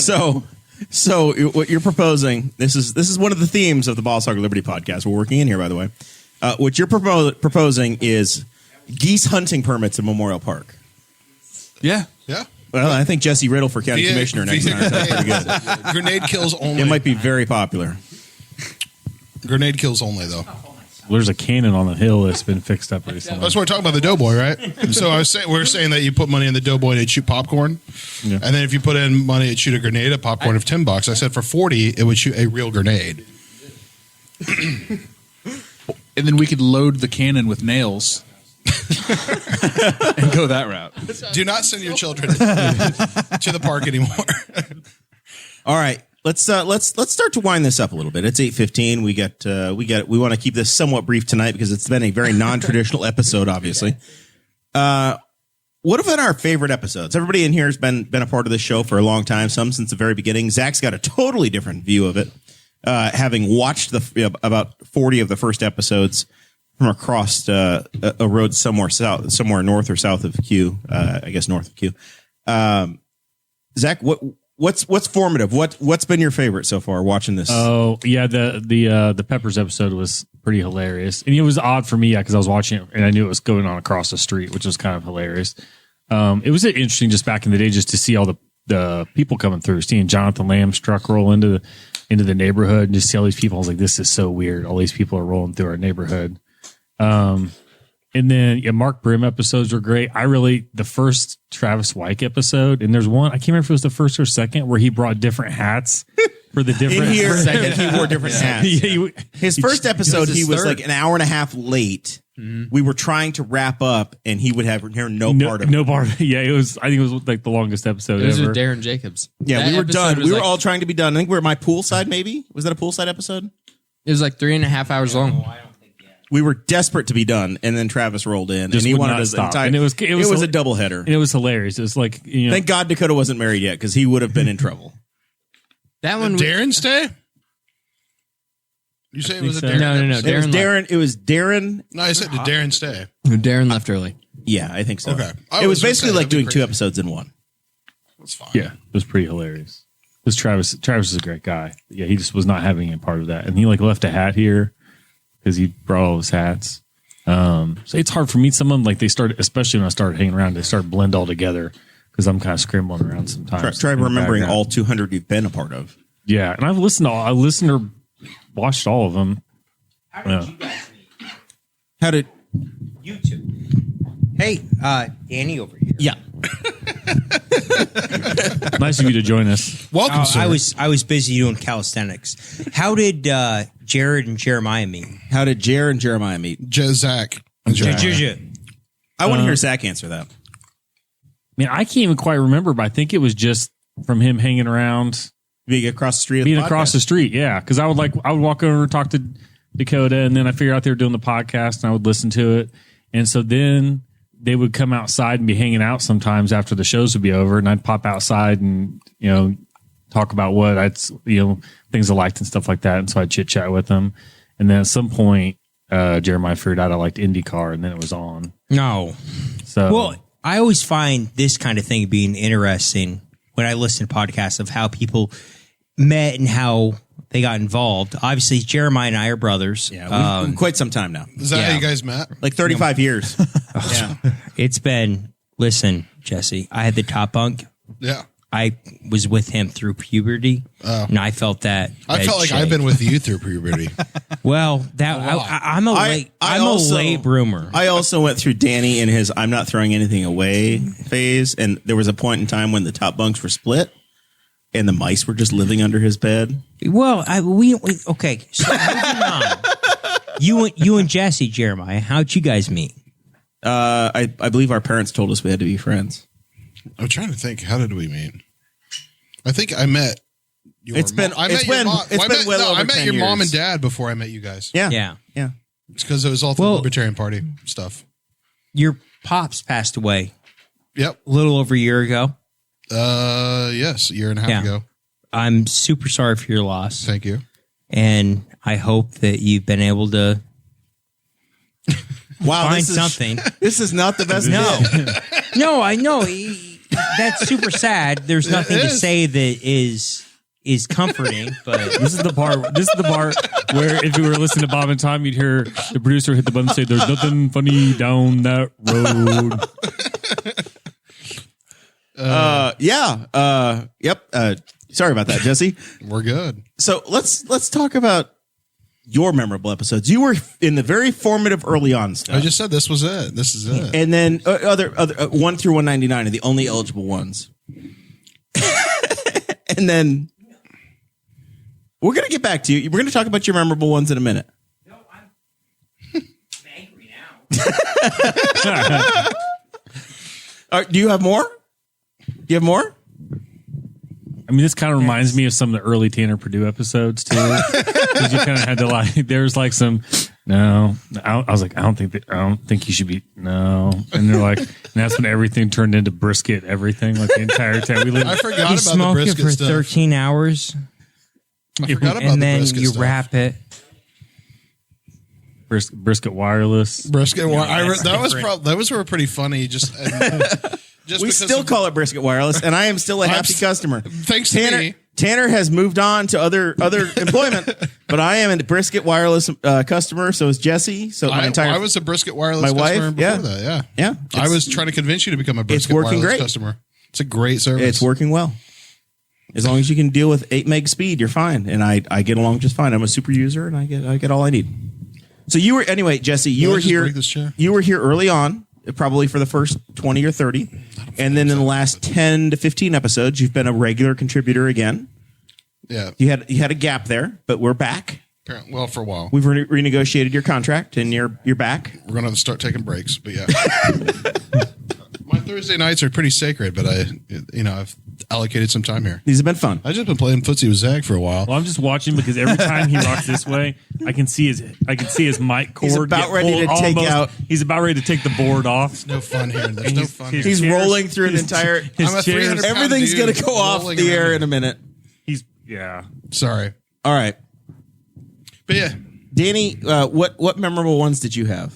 So what you're proposing? This is one of the themes of the Boss Hog Liberty podcast. We're working in here, by the way. What you're proposing is geese hunting permits in Memorial Park. Yeah. Yeah. Well, I think Jesse Riddle for county Via- commissioner next via time. That's pretty good. Grenade kills only. It might be very popular. Grenade kills only, though. There's a cannon on the hill that's been fixed up recently. That's what we're talking about, the doughboy, right? So we're saying that you put money in the doughboy to shoot popcorn, Yeah. and then if you put in money to shoot a grenade, a popcorn of $10. I said for 40, it would shoot a real grenade. And then we could load the cannon with nails and go that route. Do not send your children to the park anymore. All right. Let's start to wind this up a little bit. It's 8:15. We want to keep this somewhat brief tonight because it's been a very non-traditional episode, obviously. What have been our favorite episodes? Everybody in here has been a part of this show for a long time, some since the very beginning. Zach's got a totally different view of it, having watched about 40 of the first episodes from across a road somewhere north or south of Q. I guess north of Q. Zach, What's formative? What's been your favorite so far watching this? Oh yeah, the Peppers episode was pretty hilarious, and it was odd for me because I was watching it and I knew it was going on across the street, which was kind of hilarious. It was interesting just back in the day just to see all the people coming through, seeing Jonathan Lamb's truck roll into the neighborhood and just see all these people. I was like, this is so weird. All these people are rolling through our neighborhood. And then Mark Brim episodes were great. The first Travis Wyke episode, and there's one, I can't remember if it was the first or second, where he brought different hats for the different. In here, he wore different hats. His first episode, he was like an hour and a half late. Mm-hmm. We were trying to wrap up, and he would have hear no part of it. No part of it. Yeah, it was. I think it was like the longest episode It was ever. with Darren Jacobs. Yeah, That we were episode done. was We were like- all trying to be done. I think we were at my poolside, maybe? Was that a poolside episode? It was like 3.5 hours long. We were desperate to be done, and then Travis rolled in, Just and he would wanted not us stop. entire. And it was a double header. And it was hilarious. It was like, Thank God Dakota wasn't married yet, because he would have been in trouble. That one. Darren's Day? You say it was a so. Darren? No. It was Darren. It was Darren. No, I said did Darren stay? Darren left early. Yeah, I think so. Okay. It was gonna basically say, like that'd be doing two crazy. episodes in one. That's fine. Yeah, it was pretty hilarious. Because Travis is a great guy. Yeah, he just was not having a part of that, and he left a hat here because he brought all his hats. So it's hard for me. Someone they started, especially when I started hanging around, they start blend all together because I'm kind of scrambling around sometimes. Try in the remembering background. all 200 you've been a part of. Yeah, and I listened or watched all of them. How did you guys meet? How did You two. Hey, Danny over here. Yeah. Nice of you to join us. Welcome, sir. I was busy doing calisthenics. How did Jared and Jeremiah meet? How did Jared and Jeremiah meet? Zach. And Jeremiah. I want to hear Zach answer that. Man, I can't even quite remember, but I think it was just from him hanging around, Being across the street. being across the street. Yeah, because I would walk over and talk to Dakota, and then I figured out they were doing the podcast, and I would listen to it. And so then they would come outside and be hanging out sometimes after the shows would be over, and I'd pop outside and talk about what things I liked and stuff like that. And so I'd chit chat with them. And then at some point, Jeremiah figured out I liked IndyCar, and then it was on. No. So Well, I always find this kind of thing being interesting when I listen to podcasts of how people met and how they got involved. Obviously, Jeremiah and I are brothers. Yeah, quite some time now. Is that how you guys met? Like 35 years. Yeah. It's been, listen, Jesse, I had the top bunk. Yeah. I was with him through puberty, and I felt that. I felt like shake. I've been with you through puberty. Well, I'm a late bloomer. I also went through Danny in his I'm not throwing anything away phase, and there was a point in time when the top bunks were split, and the mice were just living under his bed. Well, okay. So moving on. You and Jesse, Jeremiah, how'd you guys meet? I believe our parents told us we had to be friends. I'm trying to think. How did we meet? I think I met. I met your mom and dad before I met you guys. Yeah. It's because it was all through the Libertarian Party stuff. Your pops passed away. Yep. A little over a year ago. Yes, a year and a half ago. I'm super sorry for your loss. Thank you. And I hope that you've been able to find this something. This is not the best. No, I know. That's super sad. There's nothing to say that is comforting, but This is the part where if you were listening to Bob and Tom, you'd hear the producer hit the button and say, "There's nothing funny down that road." Yep. Sorry about that, Jesse. We're good. So let's talk about your memorable episodes. You were in the very formative early on stuff. I just said this was it. This is it. And then other 1 through 199 are the only eligible ones. And then we're going to get back to you. We're going to talk about your memorable ones in a minute. no, I'm angry now. Do you have more? Do you have more? I mean, this kind of reminds me of some of the early Tanner Purdue episodes too, because you kind of had to there's like some. No, I was like, I don't think you should be. No, and they're like, and that's when everything turned into brisket. Everything like the entire time we lived. I forgot You about the smoke it brisket for stuff. 13 hours, I forgot about and the then brisket you stuff. wrap it. Brisket wireless. Brisket. Those were pretty funny. Just We because still of- call it Brisket Wireless, and I am still a happy st- customer. Thanks to Tanner. me. Tanner has moved on to other employment, but I am a Brisket Wireless customer. So is Jesse. So I was a Brisket Wireless my customer wife, before that. Yeah. I was trying to convince you to become a Brisket working Wireless great. customer. It's a great service. It's working well. As long as you can deal with 8 meg speed, you're fine. And I get along just fine. I'm a super user, and I get all I need. So you were Jesse. You were here. Break this chair? You were here early on, probably for the first 20 or 30, and then in the last 10 to 15 episodes, you've been a regular contributor again. Yeah. You had a gap there, but we're back. Well, for a while. We've renegotiated your contract, and you're back. We're going to start taking breaks, but yeah. My Thursday nights are pretty sacred, but I've allocated some time here. These have been fun. I've just been playing footsie with Zach for a while. Well, I'm just watching because every time he rocks this way, I can see his mic cord. He's about get ready pulled to take almost- out. He's about ready to take the board off. No fun here. There's no fun here. He's chairs- rolling through an entire. His I'm a chairs- 300 pound Everything's dude going to go off rolling the around air here. in a minute. Yeah. Sorry. All right, But yeah. Danny. What memorable ones did you have?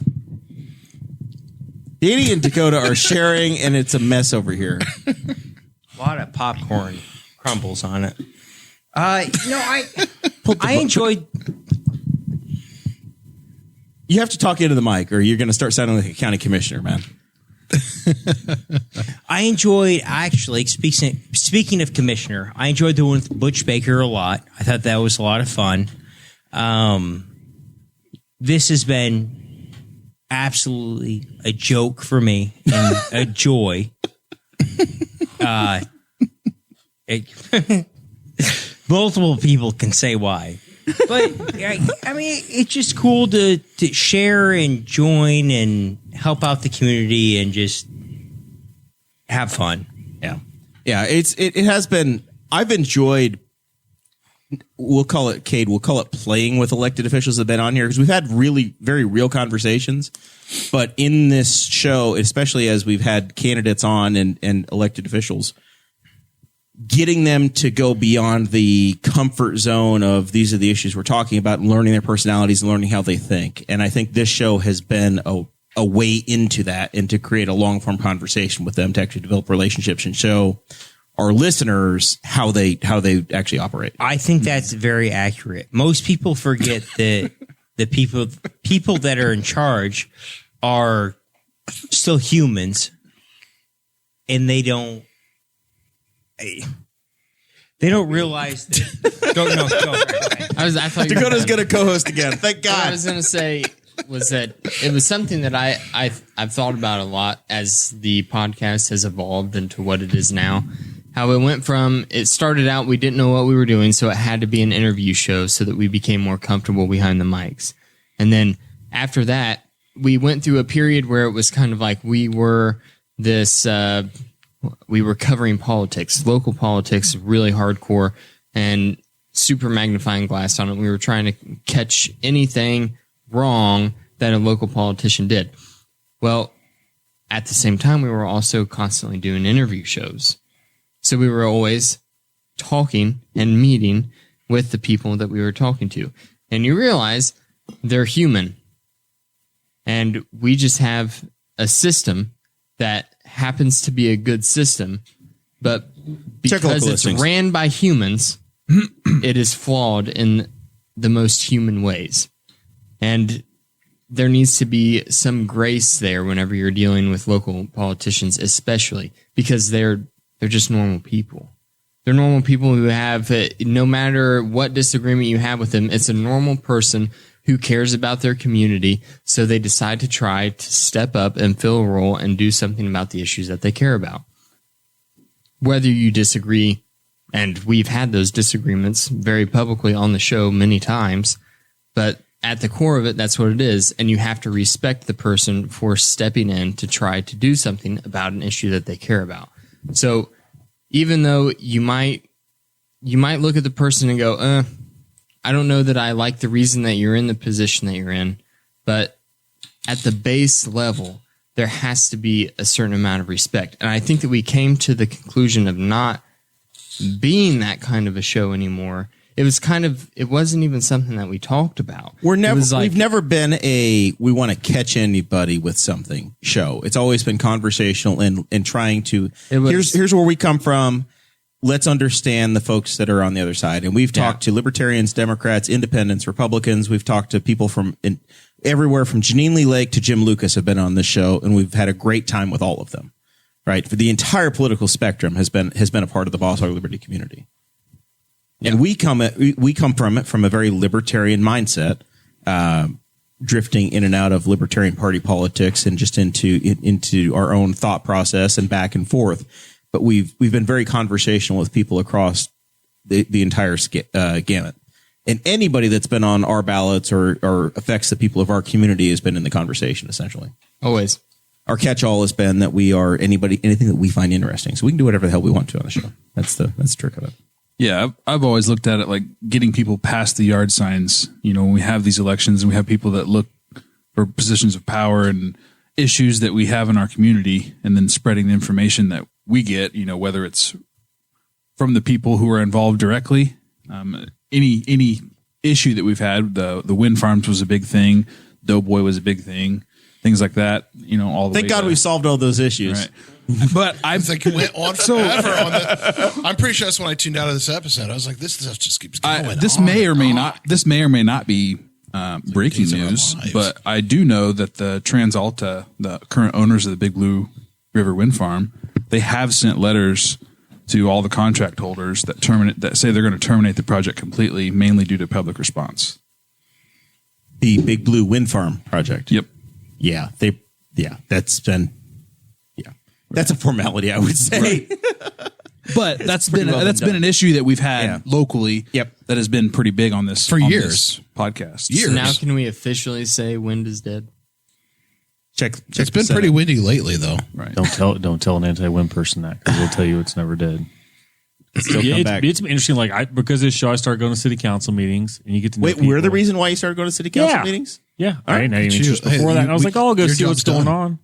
Danny and Dakota are sharing, and it's a mess over here. A lot of popcorn crumbles on it. I enjoyed. You have to talk into the mic, or you're going to start sounding like a county commissioner, man. I enjoyed actually speaking of commissioner. I enjoyed the one with Butch Baker a lot. I thought that was a lot of fun. This has been absolutely a joke for me and a joy. Multiple people can say why, but I mean, it's just cool to share and join and help out the community and just have fun. Yeah. It has been. I've enjoyed we'll call it, Kade, we'll call it playing with elected officials that have been on here, because we've had really very real conversations. But in this show, especially as we've had candidates on and elected officials, getting them to go beyond the comfort zone of these are the issues we're talking about, and learning their personalities and learning how they think. And I think this show has been a way into that, and to create a long form conversation with them to actually develop relationships and show our listeners how they actually operate. I think that's very accurate. Most people forget that the people that are in charge are still humans, and they don't realize that. I thought Dakota's going to co-host again. Thank What God. I was going to say was that it was something that I've thought about a lot as the podcast has evolved into what it is now. How it started out, we didn't know what we were doing, so it had to be an interview show so that we became more comfortable behind the mics. And then after that, we went through a period where it was kind of like we were covering politics, local politics, really hardcore, and super magnifying glass on it. We were trying to catch anything wrong that a local politician did. Well, at the same time, we were also constantly doing interview shows. So we were always talking and meeting with the people that we were talking to. And you realize they're human. And we just have a system that happens to be a good system, but because it's ran by humans, it is flawed in the most human ways. And there needs to be some grace there whenever you're dealing with local politicians, especially because they're just normal people. They're normal people who have, no matter what disagreement you have with them, it's a normal person who cares about their community, so they decide to try to step up and fill a role and do something about the issues that they care about. Whether you disagree, and we've had those disagreements very publicly on the show many times, but at the core of it, that's what it is, and you have to respect the person for stepping in to try to do something about an issue that they care about. So even though you might look at the person and go, I don't know that I like the reason that you're in the position that you're in, but at the base level, there has to be a certain amount of respect. And I think that we came to the conclusion of not being that kind of a show anymore. It wasn't even something that we talked about. We've never been we want to catch anybody with something show. It's always been conversational and trying to, here's where we come from. Let's understand the folks that are on the other side. And we've talked to libertarians, Democrats, independents, Republicans. We've talked to people from everywhere from Janine Lee Lake to Jim Lucas have been on this show, and we've had a great time with all of them. Right? For the entire political spectrum has been a part of the Boss Hog Liberty community. Yeah. And we come from it from a very libertarian mindset, drifting in and out of Libertarian Party politics and just into our own thought process and back and forth. But we've been very conversational with people across the entire gamut. And anybody that's been on our ballots or affects the people of our community has been in the conversation, essentially. Always. Our catch-all has been that we are anything that we find interesting. So we can do whatever the hell we want to on the show. That's the trick of it. Yeah, I've always looked at it like getting people past the yard signs. You know, when we have these elections and we have people that look for positions of power and issues that we have in our community, and then spreading the information that we get, you know, whether it's from the people who are involved directly, any issue that we've had, the wind farms was a big thing, Doughboy was a big thing, things like that, you know, all the way. Thank God we solved all those issues. Right. But I think it went on forever on that. I'm pretty sure that's when I tuned out of this episode. I was like, this stuff just keeps going. This may or may not be breaking news, but I do know that the TransAlta, the current owners of the Big Blue River Wind Farm, they have sent letters to all the contract holders that say they're going to terminate the project completely, mainly due to public response. The Big Blue Wind Farm project. Yep. Yeah, that's a formality, I would say. Right. But that's been an issue that we've had locally. Yep. That has been pretty big on this for years. This podcast. So now can we officially say wind is dead? Check it's been pretty windy lately, though. Right. Don't tell an anti-wind person that, because they'll tell you it's never dead. still Yeah, come back. it's interesting. Like because of this show, I started going to city council meetings, and you get to know Wait, people. we're the reason why you started going to city council Yeah. meetings? Yeah, I didn't have any Hey, interest hey, before that. And I was like, "Oh, I'll go your see what's job's going done. on."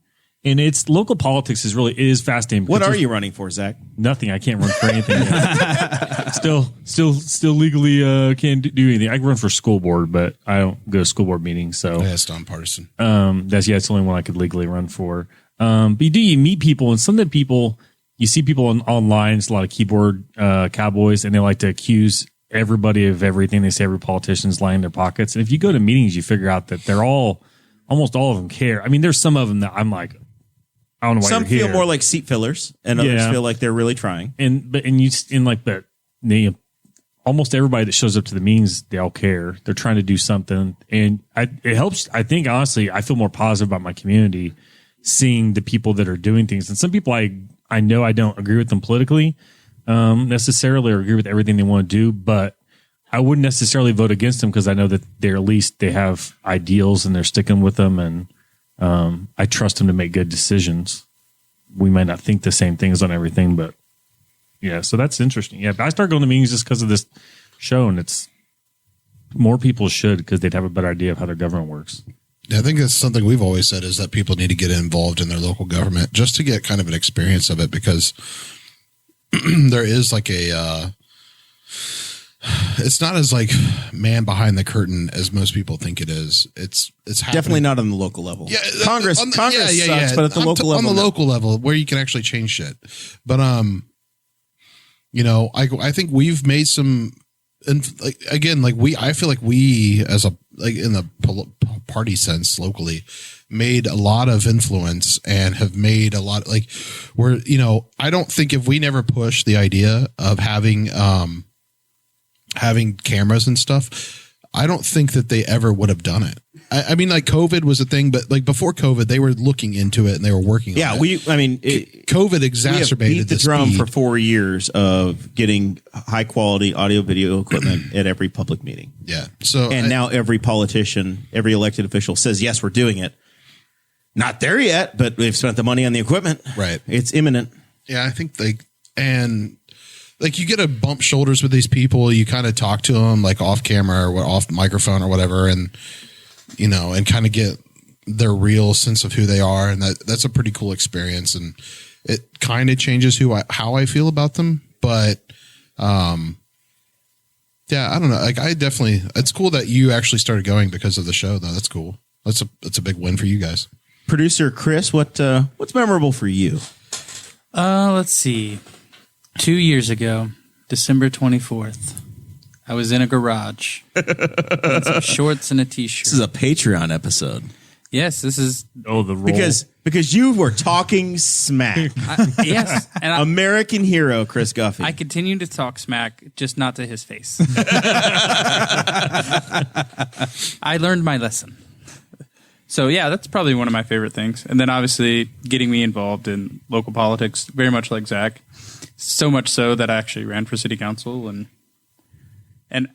And it's local politics is fascinating. What because are you running for, Zach? Nothing. I can't run for anything. Yet. Still legally can't do anything. I can run for school board, but I don't go to school board meetings. So Yeah, it's nonpartisan. it's the only one I could legally run for. But you meet people, and some of the people you see people online. It's a lot of keyboard cowboys, and they like to accuse everybody of everything. They say every politician's lying in their pockets. And if you go to meetings, you figure out that almost all of them care. I mean, there's some of them that I'm like, I don't know why Some you're feel here. more like seat fillers, and others Yeah. feel like they're really trying. Almost everybody that shows up to the meetings, they all care. They're trying to do something, and it helps. I think honestly, I feel more positive about my community seeing the people that are doing things. And some people I know I don't agree with them politically necessarily, or agree with everything they want to do, but I wouldn't necessarily vote against them because I know that they're at least they have ideals and they're sticking with them, and I trust them to make good decisions. We might not think the same things on everything, but yeah, so that's interesting. Yeah, but I started going to meetings just because of this show, and it's more people should because they'd have a better idea of how their government works. Yeah, I think that's something we've always said is that people need to get involved in their local government just to get kind of an experience of it, because there is like it's not as like man behind the curtain as most people think it is. It's happening. Definitely not on the local level. Yeah, Congress sucks, but at the local level, on the no. local level where you can actually change shit. But I think we've made some, and I feel like we as a in the party sense locally made a lot of influence and have made a lot I don't think if we never pushed the idea of having cameras and stuff, I don't think that they ever would have done it. I mean, like COVID was a thing, but like before COVID, they were looking into it and they were working on it. we COVID have exacerbated beat the drum for 4 years of getting high quality audio video equipment at every public meeting. Yeah. So Now every politician, every elected official says, yes, we're doing it. Not there yet, but we've spent the money on the equipment. Right. It's imminent. Yeah, I think you get to bump shoulders with these people. You kind of talk to them like off camera or off microphone or whatever, and and kind of get their real sense of who they are, and that's a pretty cool experience, and it kind of changes how I feel about them. But yeah, I don't know. Like it's cool that you actually started going because of the show, though. That's cool. That's a big win for you guys. Producer Chris, what's memorable for you? Let's see. 2 years ago, December 24th, I was in a garage in some shorts and a t-shirt. This is a Patreon episode. Yes, this is the role. Because you were talking smack. yes, and American hero Chris Guffey. I continue to talk smack, just not to his face. I learned my lesson. So yeah, that's probably one of my favorite things. And then obviously getting me involved in local politics, very much like Zach. So much so that I actually ran for city council and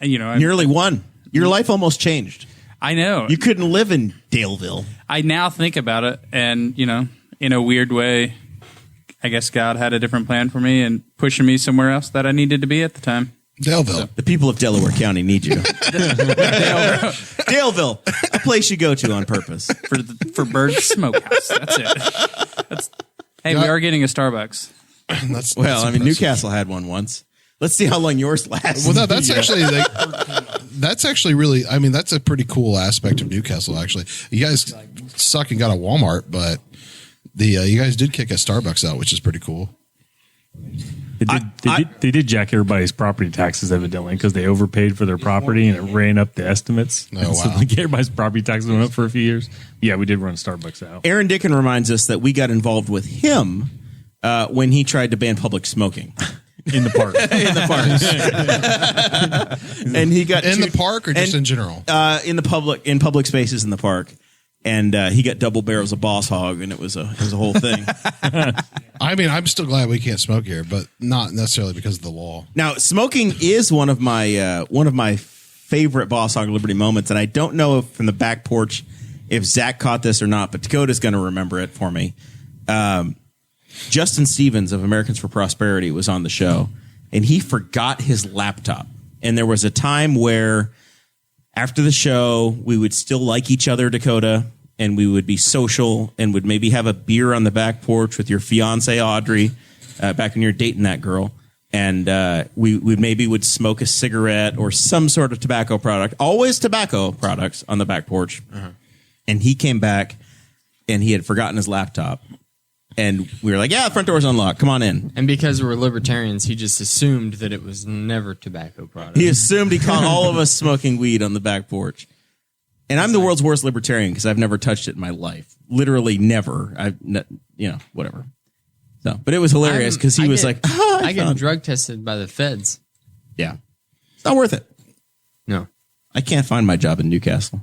nearly won. Your life almost changed. I know. You couldn't live in Daleville. I now think about it, and in a weird way, I guess God had a different plan for me and pushing me somewhere else that I needed to be at the time. Daleville. The people of Delaware County need you. Daleville, a place you go to on purpose for Bird Smokehouse. That's it. We are getting a Starbucks. That's impressive. Newcastle had one once. Let's see how long yours lasts. Well, that's actually really. I mean, that's a pretty cool aspect of Newcastle. Actually, you guys suck and got a Walmart, but you guys did kick a Starbucks out, which is pretty cool. They did jack everybody's property taxes evidently because they overpaid for their property and it ran up the estimates. Oh, wow. So everybody's property taxes went up for a few years. Yeah, we did run Starbucks out. Aaron Dickin reminds us that we got involved with him when he tried to ban public smoking. In the park. In the park. And he got in the park or just in general? In public spaces in the park. And he got double barrels of Boss Hog, and it was a whole thing. I mean, I'm still glad we can't smoke here, but not necessarily because of the law. Now, smoking is one of my favorite Boss Hog Liberty moments, and I don't know if from the back porch if Zach caught this or not, but Dakota's going to remember it for me. Justin Stevens of Americans for Prosperity was on the show, and he forgot his laptop. And there was a time where after the show, we would still like each other, Dakota, and we would be social and would maybe have a beer on the back porch with your fiance, Audrey, back when you were dating that girl. And we maybe would smoke a cigarette or some sort of tobacco product, always tobacco products on the back porch. And he came back and he had forgotten his laptop. And we were like, yeah, the front door's unlocked. Come on in. And because we're libertarians, he just assumed that it was never tobacco products. He assumed he caught all of us smoking weed on the back porch. And I'm the world's worst libertarian because I've never touched it in my life. Literally never. Whatever. So, but it was hilarious because he was like, I get drug tested by the feds. Yeah. It's not worth it. No. I can't find my job in Newcastle.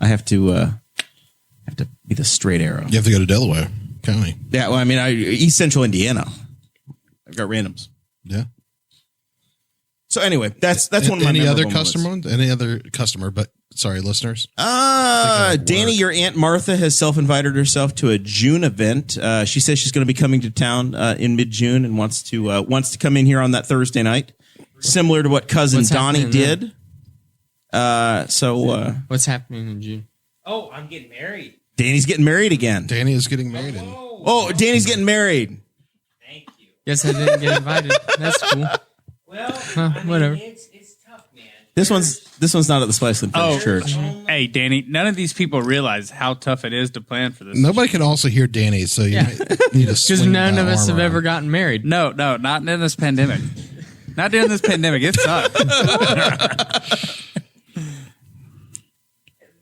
I have to be the straight arrow. You have to go to Delaware County. Yeah, well, I mean, East Central Indiana. I've got randoms. Yeah. So anyway, that's one of my any other memorable customer moments. ones? Any other customer? But sorry, listeners. Danny, your Aunt Martha has self-invited herself to a June event. She says she's going to be coming to town in mid-June and wants to come in here on that Thursday night, similar to what cousin What's Donnie happening did. What's happening in June? Oh, I'm getting married. Danny's getting married again. Danny is getting married. Oh, Danny's getting married. Thank you. Guess I didn't get invited. That's cool. Well, whatever. It's tough, man. This one's not at the Spice and Finish Church. Hey, Danny, none of these people realize how tough it is to plan for this. Nobody can also hear Danny, so you might need to Because none of us have ever gotten married. No, not in this pandemic. Not during this pandemic. It sucked.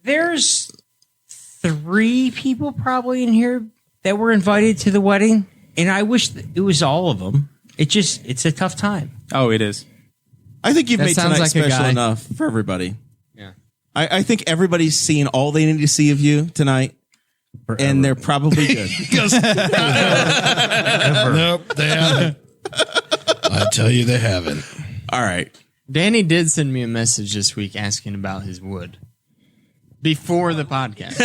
There's 3 people probably in here that were invited to the wedding, and I wish it was all of them. It's a tough time. Oh, it is. I think you've That made sounds tonight like a special guy. enough for everybody. Yeah. I think everybody's seen all they need to see of you tonight, and they're probably good. Nope, they haven't. I tell you, they haven't. All right. Danny did send me a message this week asking about his wood before the podcast.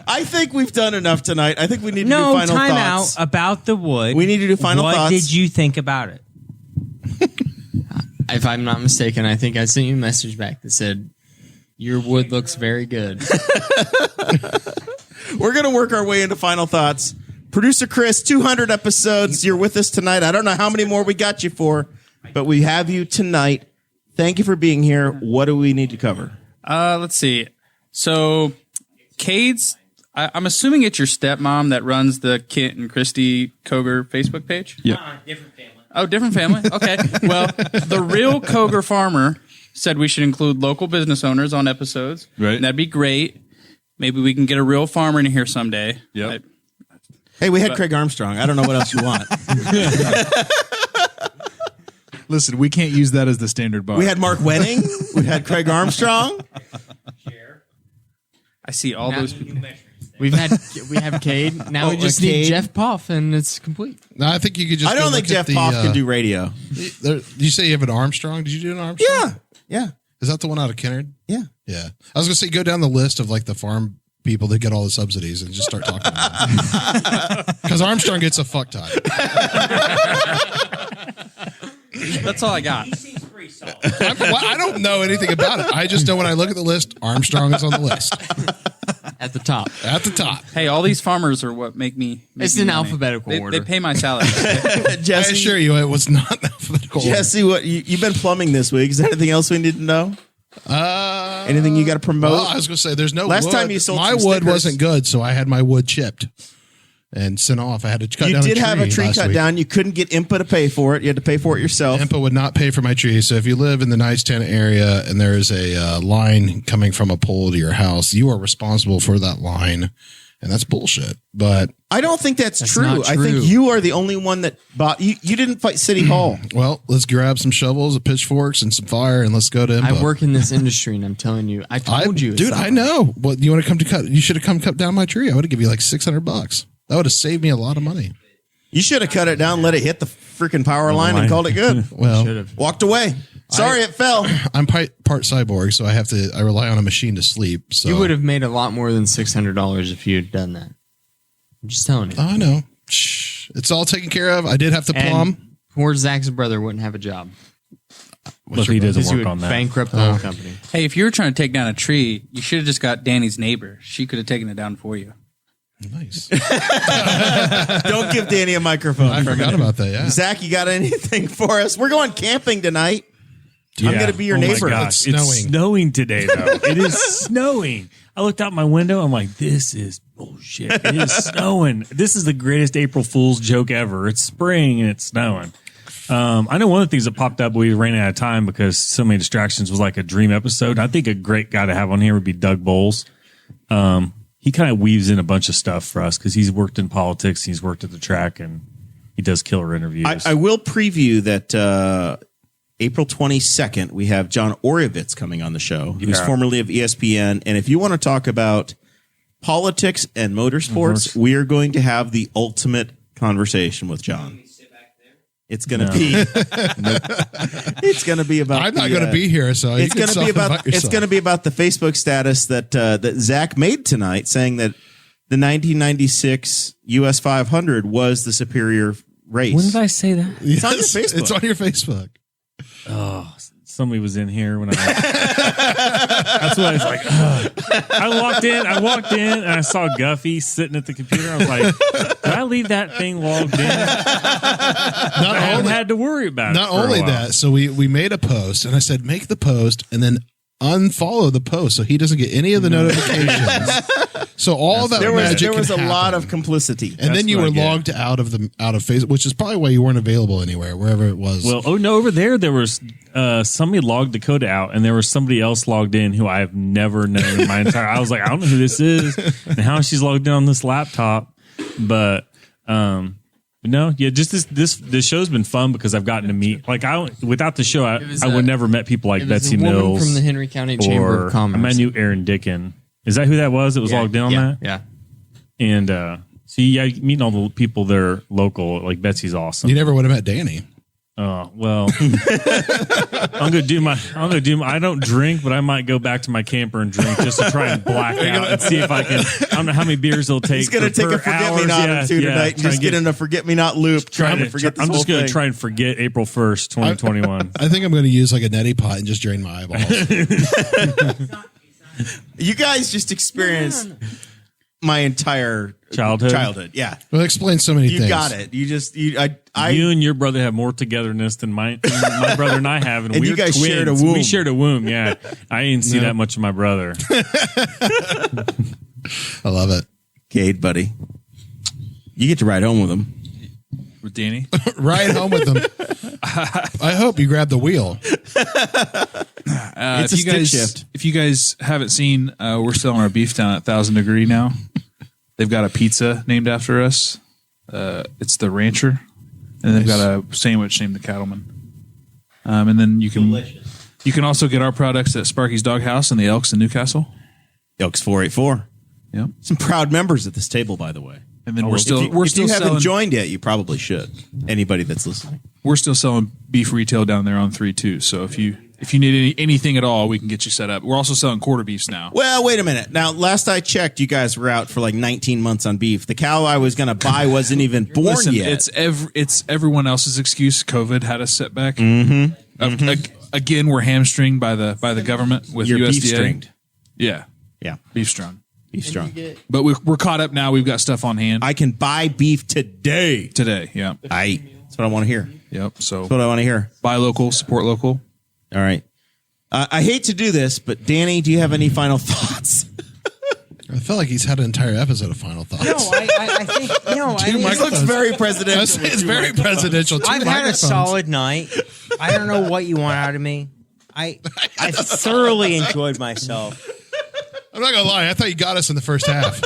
I think we've done enough tonight. I think we need to do No, final time thoughts. out about the wood. We need to do final what thoughts. What did you think about it? If I'm not mistaken, I think I sent you a message back that said, your wood looks very good. We're going to work our way into final thoughts. Producer Chris, 200 episodes. You're with us tonight. I don't know how many more we got you for, but we have you tonight. Thank you for being here. What do we need to cover? Let's see. So, Kade's, I'm assuming it's your stepmom that runs the Kent and Christy Koger Facebook page? Yep. Different family. Oh, different family? Okay. Well, the real Koger farmer said we should include local business owners on episodes. Right. That'd be great. Maybe we can get a real farmer in here someday. Yep. Hey, we had Craig Armstrong. I don't know what else you want. Listen, we can't use that as the standard bar. We had Mark Wenning. We had Craig Armstrong. I see all those people. We have Kade. Now we just need Kade. Jeff Poff, and it's complete. No, I think you could just. I go don't think look Jeff at Poff can do radio. You say you have an Armstrong? Did you do an Armstrong? Yeah. Is that the one out of Kennard? Yeah. Yeah. I was gonna say go down the list of like the farm people that get all the subsidies and just start talking about it. Because Armstrong gets a fuck ton. That's all I got. He seems pretty solid. I don't know anything about it. I just know when I look at the list, Armstrong is on the list At the top. at the top. Hey, all these farmers are what make me. It's me in money. alphabetical order. They pay my salary. I Jesse, assure you, it was not in alphabetical order. Jesse, what you've been plumbing this week? Is there anything else we need to know? Anything you got to promote? Well, I was going to say, there's no Last wood. time you sold my some wood stickers. wasn't good, so I had my wood chipped and sent off. I had to cut You down did a tree have a tree last cut week. down. You couldn't get IMPA to pay for it. You had to pay for it yourself. IMPA would not pay for my tree. So if you live in the Nicetown area and there is a line coming from a pole to your house, you are responsible for that line. And that's bullshit. But I don't think that's true. not I true. think you are the only one that bought. You didn't fight City Hall. well, let's grab some shovels, pitchforks, and some fire, and let's go to IMPA. I work in this industry, and I'm telling you, I told you. it's dude. not I know. Well, you want to come to cut? You should have come cut down my tree. I would have given you like $600. That would have saved me a lot of money. You should have cut it down, let it hit the freaking power line, and called it good. Well, Should've. Walked away. Sorry, it fell. I'm part cyborg, so I rely on a machine to sleep. So You would have made a lot more than $600 if you had done that. I'm just telling you. I know. Shh. It's all taken care of. I did have to And plumb. poor Zach's brother wouldn't have a job. But he doesn't Because he work would on that. bankrupt the whole company. Hey, if you were trying to take down a tree, you should have just got Danny's neighbor. She could have taken it down for you. Nice. Don't give Danny a microphone. I forgot about that. Yeah. Zach, you got anything for us? We're going camping tonight. I'm going to be your Oh my neighbor. gosh. It's It's snowing today, though. It is snowing. I looked out my window. I'm like, this is bullshit. It is snowing. This is the greatest April Fool's joke ever. It's spring and it's snowing. I know one of the things that popped up, we ran out of time because so many distractions, was like a dream episode. I think a great guy to have on here would be Doug Bowles. He kind of weaves in a bunch of stuff for us because he's worked in politics, he's worked at the track, and he does killer interviews. I will preview that April 22nd, we have John Orovitz coming on the show, who's formerly of ESPN. And if you want to talk about politics and motorsports, we are going to have the ultimate conversation with John. It's going to be. It's going to be about. I'm not going to be here, so it's going to be about. It's going to be about the Facebook status that that Zach made tonight, saying that the 1996 US 500 was the superior race. When did I say that? It's on your Facebook. It's on your Facebook. Oh, somebody was in here when I. That's what I was like. Ugh. I walked in, and I saw Guffey sitting at the computer. I was like, "Did I leave that thing logged in?" I haven't had to worry about it. Not only that, so we made a post, and I said, make the post, and then unfollow the post so he doesn't get any of the notifications. So all that there magic was can a lot happen. of complicity. And then you were logged out of Facebook, which is probably why you weren't available anywhere, wherever it was. Well, oh no, over there was somebody logged Dakota out, and there was somebody else logged in who I have never known in my entire. I was like, I don't know who this is and how she's logged in on this laptop, but no, yeah, just this show's been fun because I've gotten to meet without the show, I would never met people like Betsy a woman Mills from the Henry County Chamber of Commerce. I knew Aaron Dickin. Is that who that was? That was logged in on that? Yeah. And so yeah, meeting all the people that are local, like Betsy's awesome. You never would have met Danny. Oh, well, I'm going to do my, I don't drink, but I might go back to my camper and drink just to try and black out and see if I can, I don't know how many beers it'll take. He's going to take a forget-me-not or two tonight and just get in a forget-me-not loop. I'm just going to try and forget April 1st, 2021. I think I'm going to use like a neti pot and just drain my eyeballs. You guys just experienced my entire childhood. Yeah. Well, explain so many things. You got it. You just, you and your brother have more togetherness than my brother and I have. And you guys twins. shared a womb. We shared a womb. Yeah. I didn't see that much of my brother. I love it. Kade, buddy. You get to ride home with him. With Danny? Ride home with them. I hope you grab the wheel. It's a stick shift. If you guys haven't seen, we're selling our beef down at 1000 Degree now. They've got a pizza named after us. It's the Rancher, and they've got a sandwich named the Cattleman. And then you can also get our products at Sparky's Doghouse and the Elks in Newcastle. Elks 484. Yep. Some proud members at this table, by the way. And then If you selling, haven't joined yet, you probably should. Anybody that's listening. We're still selling beef retail down there on 3 too. So if you need anything at all, we can get you set up. We're also selling quarter beefs now. Well, wait a minute. Now, last I checked, you guys were out for like 19 months on beef. The cow I was going to buy wasn't even born Listen, yet. It's everyone else's excuse. COVID had us set back. Again, we're hamstringed by the government with You're USDA. beef stringed. Yeah, Yeah, beef strung. beef strong. But we're caught up now. We've got stuff on hand I can buy beef today. today. Yeah. That's what I want to hear. Yep. So That's what I want to hear. buy local, support local. All right. I hate to do this, but Danny, do you have any final thoughts? I felt like he's had an entire episode of Final Thoughts. No, I think This looks very presidential. It's very presidential. I've had a solid night. I don't know what you want out of me. I thoroughly enjoyed myself. I'm not gonna lie. I thought you got us in the first half.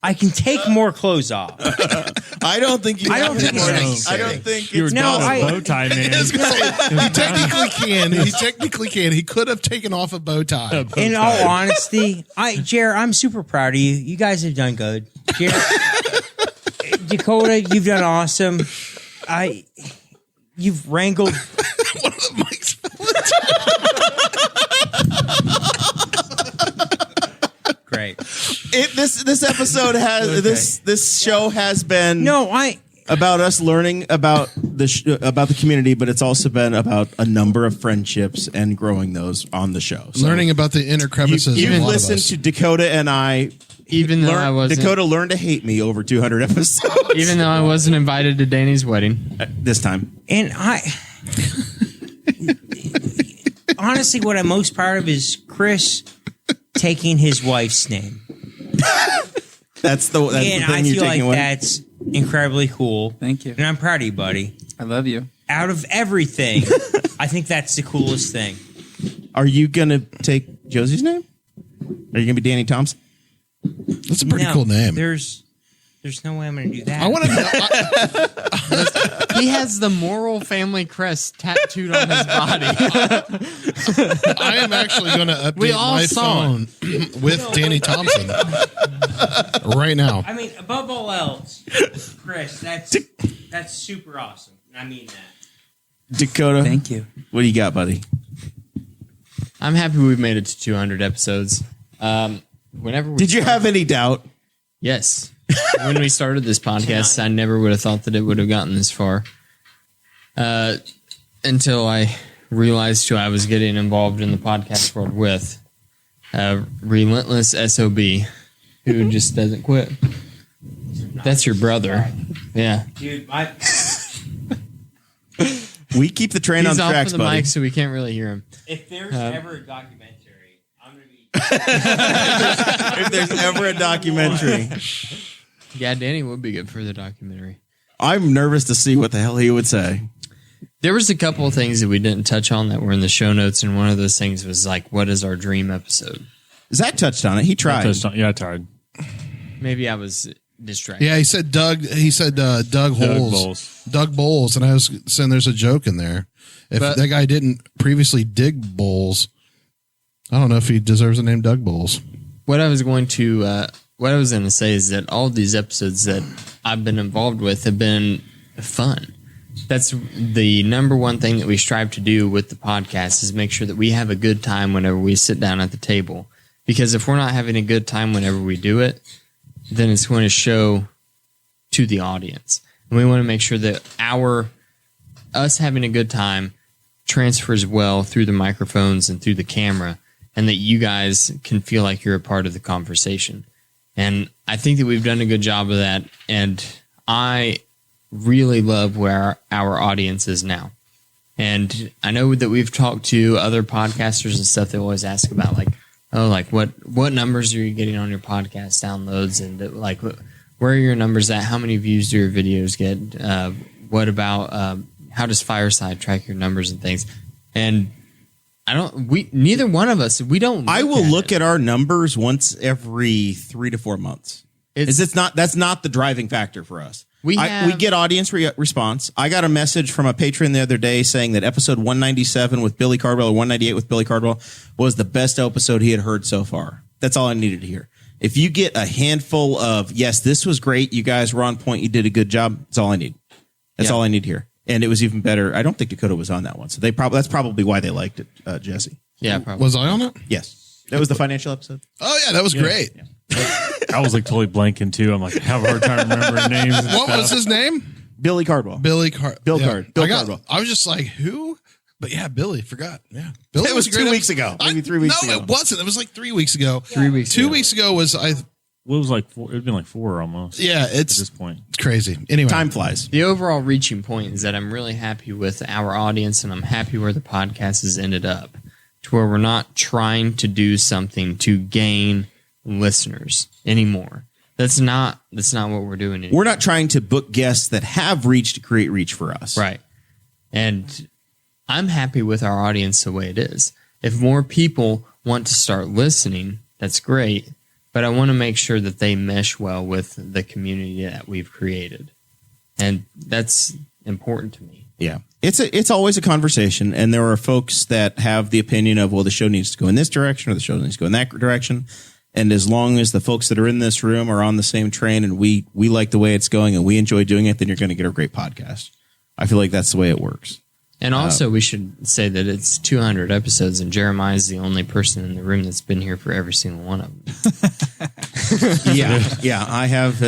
I can take more clothes off. I don't think you. I don't think it's I necessary. don't think You were it's down a bow tie, man. He technically can. He technically can. He could have taken off a bow tie. In all honesty, Jer, I'm super proud of you. You guys have done good. Jer, Dakota, you've done awesome. You've wrangled. One of the mics fell Great. This episode has this show has been about us learning about the community, but it's also been about a number of friendships and growing those on the show. So Learning about the inner crevices. you've of a lot of listened us. to Dakota and I. Even though I wasn't, Dakota learned to hate me over 200 episodes. even though I wasn't invited to Danny's wedding. This time. And honestly, what I'm most proud of is Chris taking his wife's name. That's the And thing I you're feel taking like away. that's incredibly cool. Thank you. And I'm proud of you, buddy. I love you. Out of everything, I think that's the coolest thing. Are you going to take Josie's name? Are you going to be Danny Thompson? That's a pretty No, cool name. There's no way I'm going to do that. I want to know. He has the Morrell family crest tattooed on his body. I am actually going to We update all my saw phone with Danny Thompson right now. I mean, above all else, Chris, that's super awesome. I mean that. Dakota. Thank you. What do you got, buddy? I'm happy we've made it to 200 episodes. Whenever we Did you have any doubt? Yes. When we started this podcast, I never would have thought that it would have gotten this far. Until I realized who I was getting involved in the podcast world with. Relentless SOB, who just doesn't quit. That's your brother. Yeah. Dude, We keep the train on He's the off tracks, of the buddy. mic, so we can't really hear him. if there's ever a documentary, I'm going to be... If there's ever a documentary. Yeah, Danny would be good for the documentary. I'm nervous to see what the hell he would say. There was a couple of things that we didn't touch on that were in the show notes, and one of those things was like, what is our dream episode? Zach touched on it. He tried. I tried. Maybe I was distracted. Yeah, he said Doug Holes. Doug Bowles. And I was saying there's a joke in there. If But- that guy didn't previously dig bowls, I don't know if he deserves the name Doug Bowles. What I was going to say is that all of these episodes that I've been involved with have been fun. That's the number one thing that we strive to do with the podcast is make sure that we have a good time whenever we sit down at the table. Because if we're not having a good time whenever we do it, then it's going to show to the audience. And we want to make sure that us having a good time transfers well through the microphones and through the camera, and that you guys can feel like you're a part of the conversation. And I think that we've done a good job of that. And I really love where our audience is now. And I know that we've talked to other podcasters and stuff that always ask about what numbers are you getting on your podcast downloads, and where are your numbers at? How many views do your videos get? What about how does Fireside track your numbers and things? And neither one of us, we don't. I will look at our numbers once every 3 to 4 months. That's not the driving factor for us. We get audience response. I got a message from a patron the other day saying that episode 197 with Billy Cardwell or 198 with Billy Cardwell was the best episode he had heard so far. That's all I needed to hear. If you get a handful of, yes, this was great, you guys were on point, you did a good job, that's all I need. That's all I need to hear. And it was even better. I don't think Dakota was on that one. So that's probably why they liked it, Jesse. Yeah, probably. Was I on it? Yes. That was the financial episode. Oh, yeah, that was great. Yeah. I was like totally blanking too. I'm like, I have a hard time remembering names. And What stuff. was his name? Billy Cardwell. Bill Cardwell. I was just like, who? But yeah, Billy, forgot. Yeah. Billy It was a great 2 weeks episode. ago. Maybe 3 weeks ago. No, it wasn't. It was like 3 weeks ago. 3 weeks 2 ago. weeks ago was Well, it was like it'd been like 4 almost. yeah, At it's this point, crazy. Anyway. Time flies. The overall reaching point is that I'm really happy with our audience, and I'm happy where the podcast has ended up, to where we're not trying to do something to gain listeners anymore. That's not what we're doing anymore. We're not trying to book guests that have reached to create reach for us. Right. And I'm happy with our audience the way it is. If more people want to start listening, that's great. But I want to make sure that they mesh well with the community that we've created. And that's important to me. Yeah. It's always a conversation, and there are folks that have the opinion of, well, the show needs to go in this direction or the show needs to go in that direction. And as long as the folks that are in this room are on the same train and we like the way it's going and we enjoy doing it, then you're going to get a great podcast. I feel like that's the way it works. And also, we should say that it's 200 episodes, and Jeremiah is the only person in the room that's been here for every single one of them. Yeah, I have.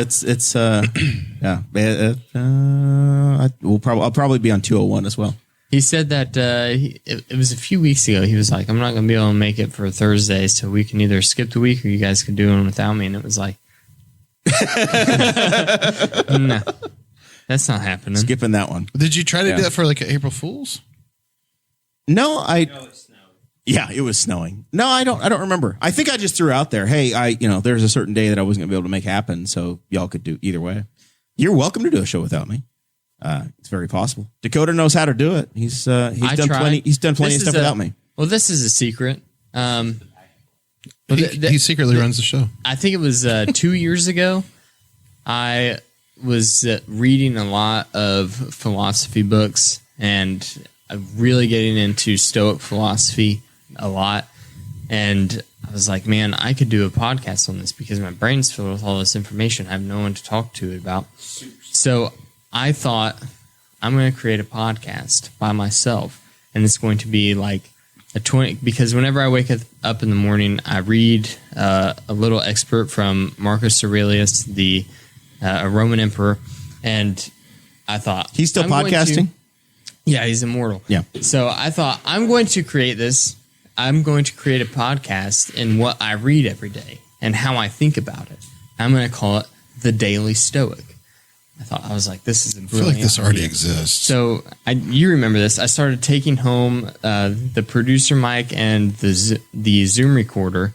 I'll probably be on 201 as well. He said that it was a few weeks ago. He was like, I'm not going to be able to make it for Thursday, so we can either skip the week or you guys can do it without me. And it was like, no, that's not happening. Skipping that one. Did you try to do that for like April Fool's? No, yeah, it was snowing. No, I don't remember. I think I just threw out there, hey, there's a certain day that I wasn't going to be able to make happen, so y'all could do either way. You're welcome to do a show without me. It's very possible. Dakota knows how to do it. He's done plenty of stuff without me. Well, this is a secret. He secretly runs the show. I think it was 2 years ago. I was reading a lot of philosophy books and really getting into Stoic philosophy a lot. And I was like, man, I could do a podcast on this because my brain's filled with all this information. I have no one to talk to it about. So I thought, I'm going to create a podcast by myself, and it's going to be like because whenever I wake up in the morning, I read a little excerpt from Marcus Aurelius, the Roman emperor, and I thought he's still podcasting. Yeah, he's immortal. Yeah. So I thought, I'm going to create this. I'm going to create a podcast in what I read every day and how I think about it. I'm going to call it The Daily Stoic. I was like, this is a brilliant I feel like this already idea. exists. So you remember this. I started taking home the producer mic and the Zoom recorder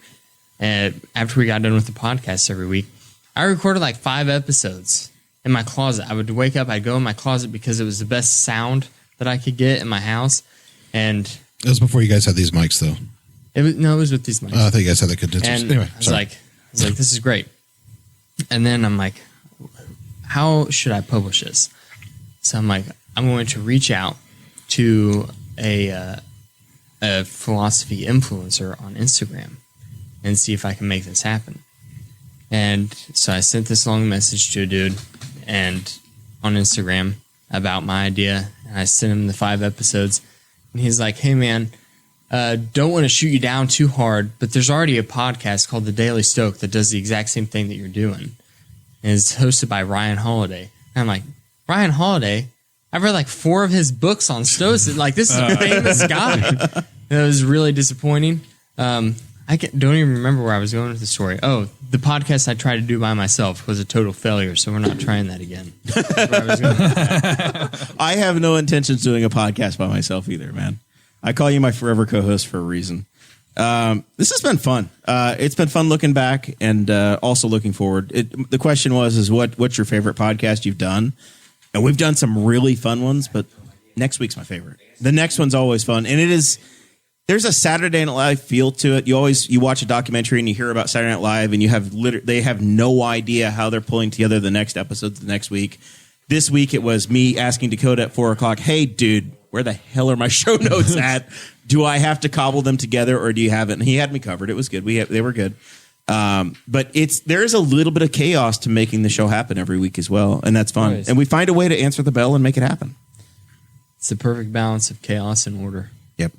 after we got done with the podcast every week. I recorded like 5 episodes in my closet. I would wake up, I'd go in my closet because it was the best sound that I could get in my house. And it was before you guys had these mics, though. It was with these mics. I thought you guys had the condensers. And anyway, I was like, this is great. And then I'm like, how should I publish this? So I'm like, I'm going to reach out to a philosophy influencer on Instagram and see if I can make this happen. And so I sent this long message to a dude and on Instagram about my idea. And I sent him the 5 episodes. And he's like, hey, man, don't want to shoot you down too hard, but there's already a podcast called The Daily Stoic that does the exact same thing that you're doing. And it's hosted by Ryan Holiday. And I'm like, Ryan Holiday? I've read like 4 of his books on Stoicism. Like, this is a famous guy. And it was really disappointing. I don't even remember where I was going with the story. Oh, the podcast I tried to do by myself was a total failure, so we're not trying that again. I have no intentions of doing a podcast by myself either, man. I call you my forever co-host for a reason. This has been fun. It's been fun looking back and also looking forward. The question was what's your favorite podcast you've done? And we've done some really fun ones, but next week's my favorite. The next one's always fun, and there's a Saturday Night Live feel to it. You watch a documentary and you hear about Saturday Night Live, and they have no idea how they're pulling together the next episodes the next week. This week it was me asking Dakota at 4:00, hey, dude, where the hell are my show notes at? Do I have to cobble them together, or do you have it? And he had me covered. It was good. They were good. But there is a little bit of chaos to making the show happen every week as well, and that's fun. Always. And we find a way to answer the bell and make it happen. It's the perfect balance of chaos and order. Yep.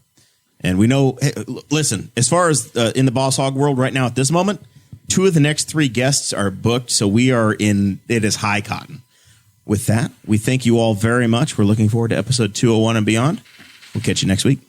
And we know, hey, listen, as far as in the Boss Hog world right now at this moment, 2 of the next 3 guests are booked, so it is high cotton. With that, we thank you all very much. We're looking forward to episode 201 and beyond. We'll catch you next week.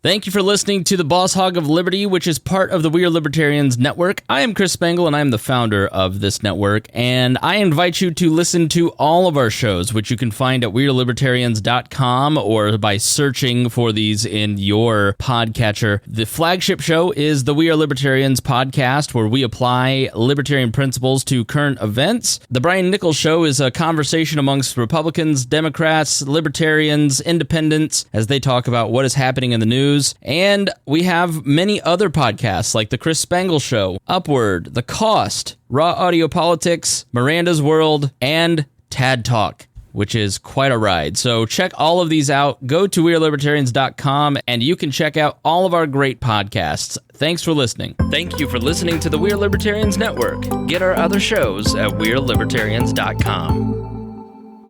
Thank you for listening to the Boss Hog of Liberty, which is part of the We Are Libertarians Network. I am Chris Spangle, and I am the founder of this network, and I invite you to listen to all of our shows, which you can find at wearelibertarians.com or by searching for these in your podcatcher. The flagship show is the We Are Libertarians podcast, where we apply libertarian principles to current events. The Brian Nichols Show is a conversation amongst Republicans, Democrats, Libertarians, Independents, as they talk about what is happening in the news. And we have many other podcasts like The Chris Spangle Show, Upward, The Cost, Raw Audio Politics, Miranda's World, and Tad Talk, which is quite a ride. So check all of these out. Go to wearelibertarians.com and you can check out all of our great podcasts. Thanks for listening. Thank you for listening to the We Are Libertarians Network. Get our other shows at wearelibertarians.com.